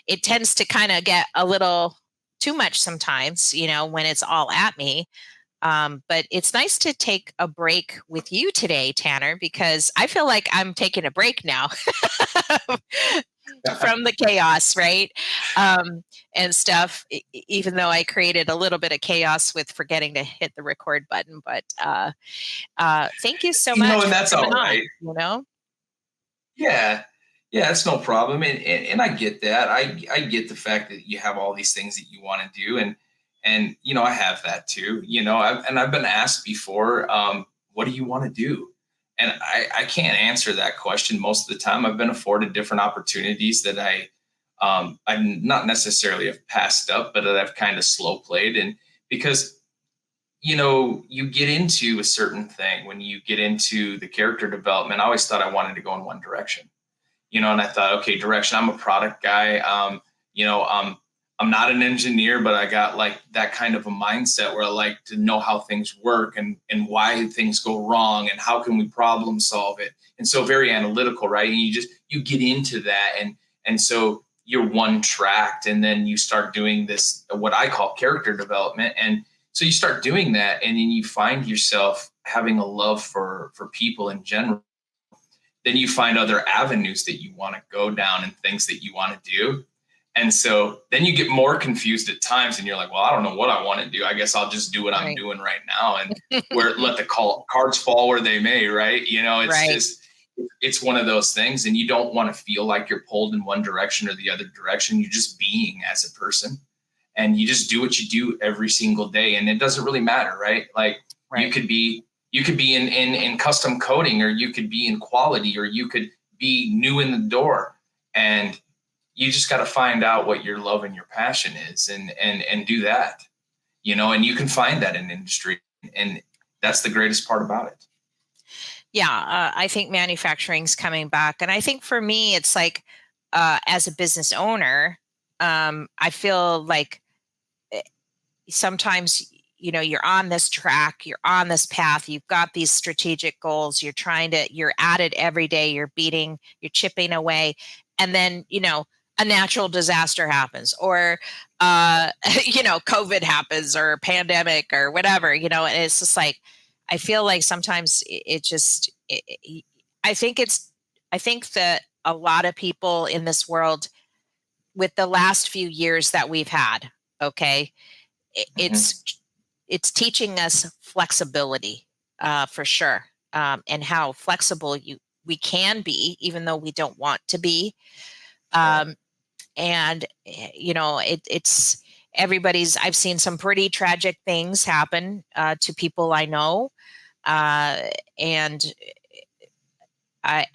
it tends to kind of get a little too much sometimes, when it's all at me. But it's nice to take a break with you today, Tanner, because I feel like I'm taking a break now from the chaos, right? And stuff, even though I created a little bit of chaos with forgetting to hit the record button. But thank you so much And for that's coming all on, right. Yeah. Yeah, it's no problem. And I get that. I get the fact that you have all these things that you want to do. And, I have that too, I've been asked before, what do you want to do? And I can't answer that question most of the time. I've been afforded different opportunities that I not necessarily have passed up, but that I've kind of slow played. And because, you get into a certain thing when you get into the character development. I always thought I wanted to go in one direction, and I thought, okay, direction. I'm a product guy. I'm not an engineer, but I got like that kind of a mindset where I like to know how things work and why things go wrong and how can we problem solve it. And so very analytical, right? And you get into that. And so you're one tracked, and then you start doing this, what I call character development. And so you start doing that, and then you find yourself having a love for people in general. Then you find other avenues that you want to go down and things that you want to do. And so then you get more confused at times, and you're like, well, I don't know what I want to do. I guess I'll just do what I'm Right. doing right now, and let the cards fall where they may, right? It's Right. just, it's one of those things, and you don't want to feel like you're pulled in one direction or the other direction. You're just being as a person, and you just do what you do every single day. And it doesn't really matter, right? Like Right. you could be in custom coding, or you could be in quality, or you could be new in the door. And you just got to find out what your love and your passion is, and do that, and you can find that in industry. And that's the greatest part about it. Yeah, I think manufacturing's coming back. And I think for me, it's like, as a business owner, I feel like sometimes, you're on this track, you're on this path, you've got these strategic goals, you're at it every day, you're chipping away. And then, a natural disaster happens, or, COVID happens, or pandemic, or whatever, and it's just like, I feel like sometimes I think I think that a lot of people in this world, with the last few years that we've had, okay, Mm-hmm. it's teaching us flexibility, for sure, and how flexible we can be, even though we don't want to be. Right. And it's everybody's. I've seen some pretty tragic things happen, to people I know, uh, and I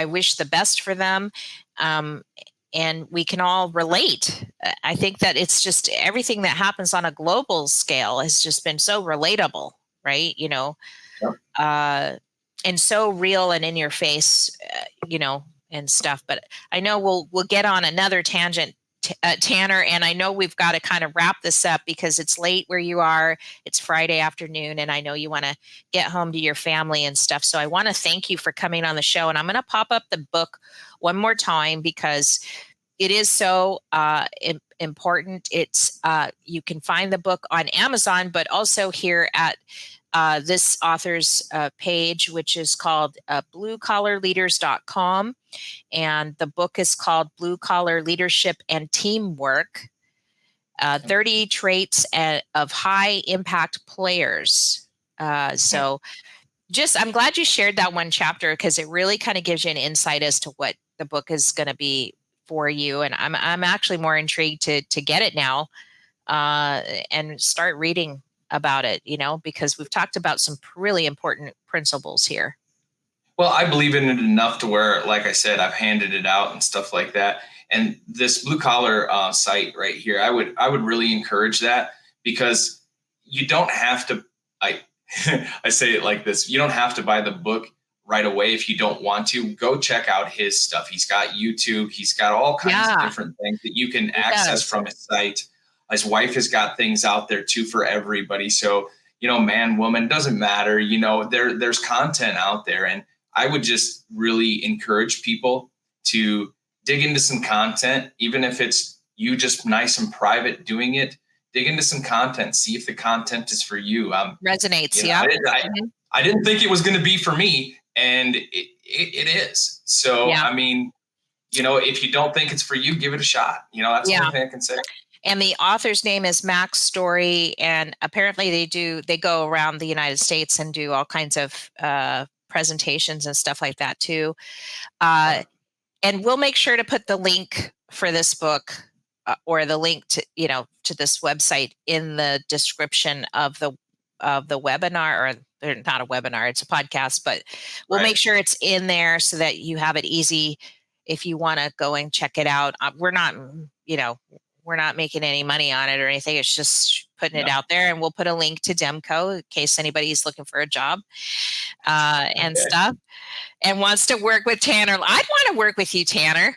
wish the best for them. Um, and we can all relate. I think that it's just everything that happens on a global scale has just been so relatable, right? Yep. And so real and in your face, and stuff. But I know we'll get on another tangent, Tanner, and I know we've got to kind of wrap this up because it's late where you are. It's Friday afternoon, and I know you want to get home to your family and stuff. So I want to thank you for coming on the show, and I'm going to pop up the book one more time because it is so important. It's you can find the book on Amazon, but also here at this author's page, which is called bluecollarleaders.com. And the book is called Blue Collar Leadership and Teamwork, 30 Traits of High Impact Players. So I'm glad you shared that one chapter because it really kind of gives you an insight as to what the book is going to be for you. And I'm actually more intrigued to get it now, and start reading about it, because we've talked about some really important principles here. Well, I believe in it enough to where, like I said, I've handed it out and stuff like that. And this blue collar site right here, I would really encourage that, because you don't have to. I I say it like this: you don't have to buy the book right away if you don't want to. Go check out his stuff. He's got YouTube. He's got all kinds of different things that you can access from his site. His wife has got things out there too for everybody. So, man, woman, doesn't matter. There's content out there. And I would just really encourage people to dig into some content, even if it's you just nice and private doing it, dig into some content, see if the content is for you. Resonates. You know, Yeah. I didn't think it was going to be for me, and it is. So, Yeah. I mean, you know, if you don't think it's for you, give it a shot. You know, that's the only thing I can say. And the author's name is Max Story, and apparently they go around the United States and do all kinds of presentations and stuff like that too. And we'll make sure to put the link for this book or the link to, you know, to this website in the description of the webinar, or not a webinar, it's a podcast, but we'll make sure it's in there so that you have it easy if you want to go and check it out. We're not, you know, we're not making any money on it or anything. It's just putting it out there, and we'll put a link to Demco in case anybody's looking for a job and stuff and wants to work with Tanner. I'd want to work with you, Tanner.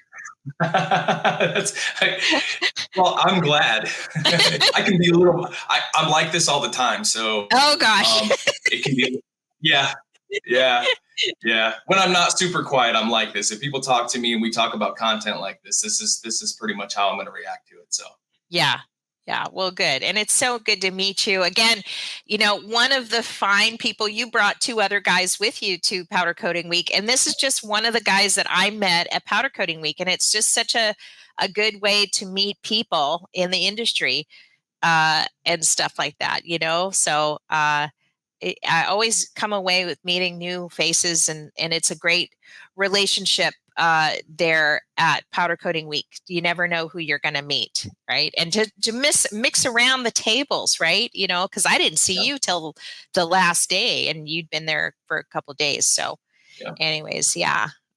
Well, I'm glad. I can be a little, I'm like this all the time. So, oh gosh, it can be, yeah. When I'm not super quiet, I'm like this. If people talk to me and we talk about content like this is pretty much how I'm going to react to it. So, yeah. Well, good. And it's so good to meet you again. You know, one of the fine people, you brought 2 other guys with you to Powder Coating Week. And this is just one of the guys that I met at Powder Coating Week. And it's just such a good way to meet people in the industry and stuff like that, you know? So I always come away with meeting new faces, and it's a great relationship there at Powder Coating Week. You never know who you're going to meet, right? And to mix around the tables, right? You know, because I didn't see you till the last day, and you'd been there for a couple of days. So, anyways,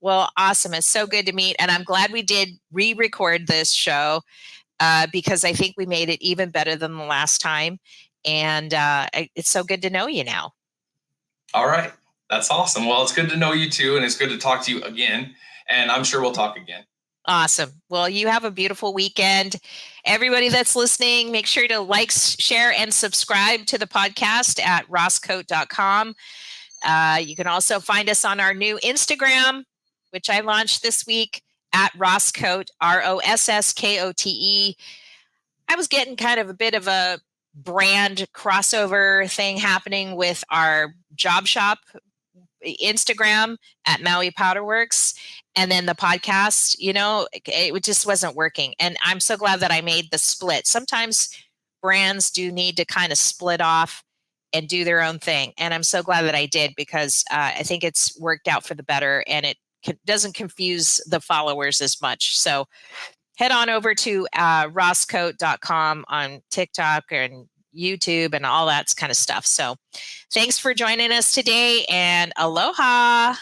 well, awesome. It's so good to meet, and I'm glad we did re-record this show because I think we made it even better than the last time. And it's so good to know you now. All right. That's awesome. Well, it's good to know you too. And it's good to talk to you again. And I'm sure we'll talk again. Awesome. Well, you have a beautiful weekend. Everybody that's listening, make sure to like, share, and subscribe to the podcast at rosscoat.com. You can also find us on our new Instagram, which I launched this week, at Rosscoat, ROSSKOTE. I was getting kind of a bit of a brand crossover thing happening with our job shop Instagram at Maui Powder Works, and then the podcast, you know, it just wasn't working. And I'm so glad that I made the split. Sometimes brands do need to kind of split off and do their own thing. And I'm so glad that I did, because I think it's worked out for the better, and it doesn't confuse the followers as much. So head on over to rosscoat.com on TikTok and YouTube and all that kind of stuff. So thanks for joining us today, and aloha.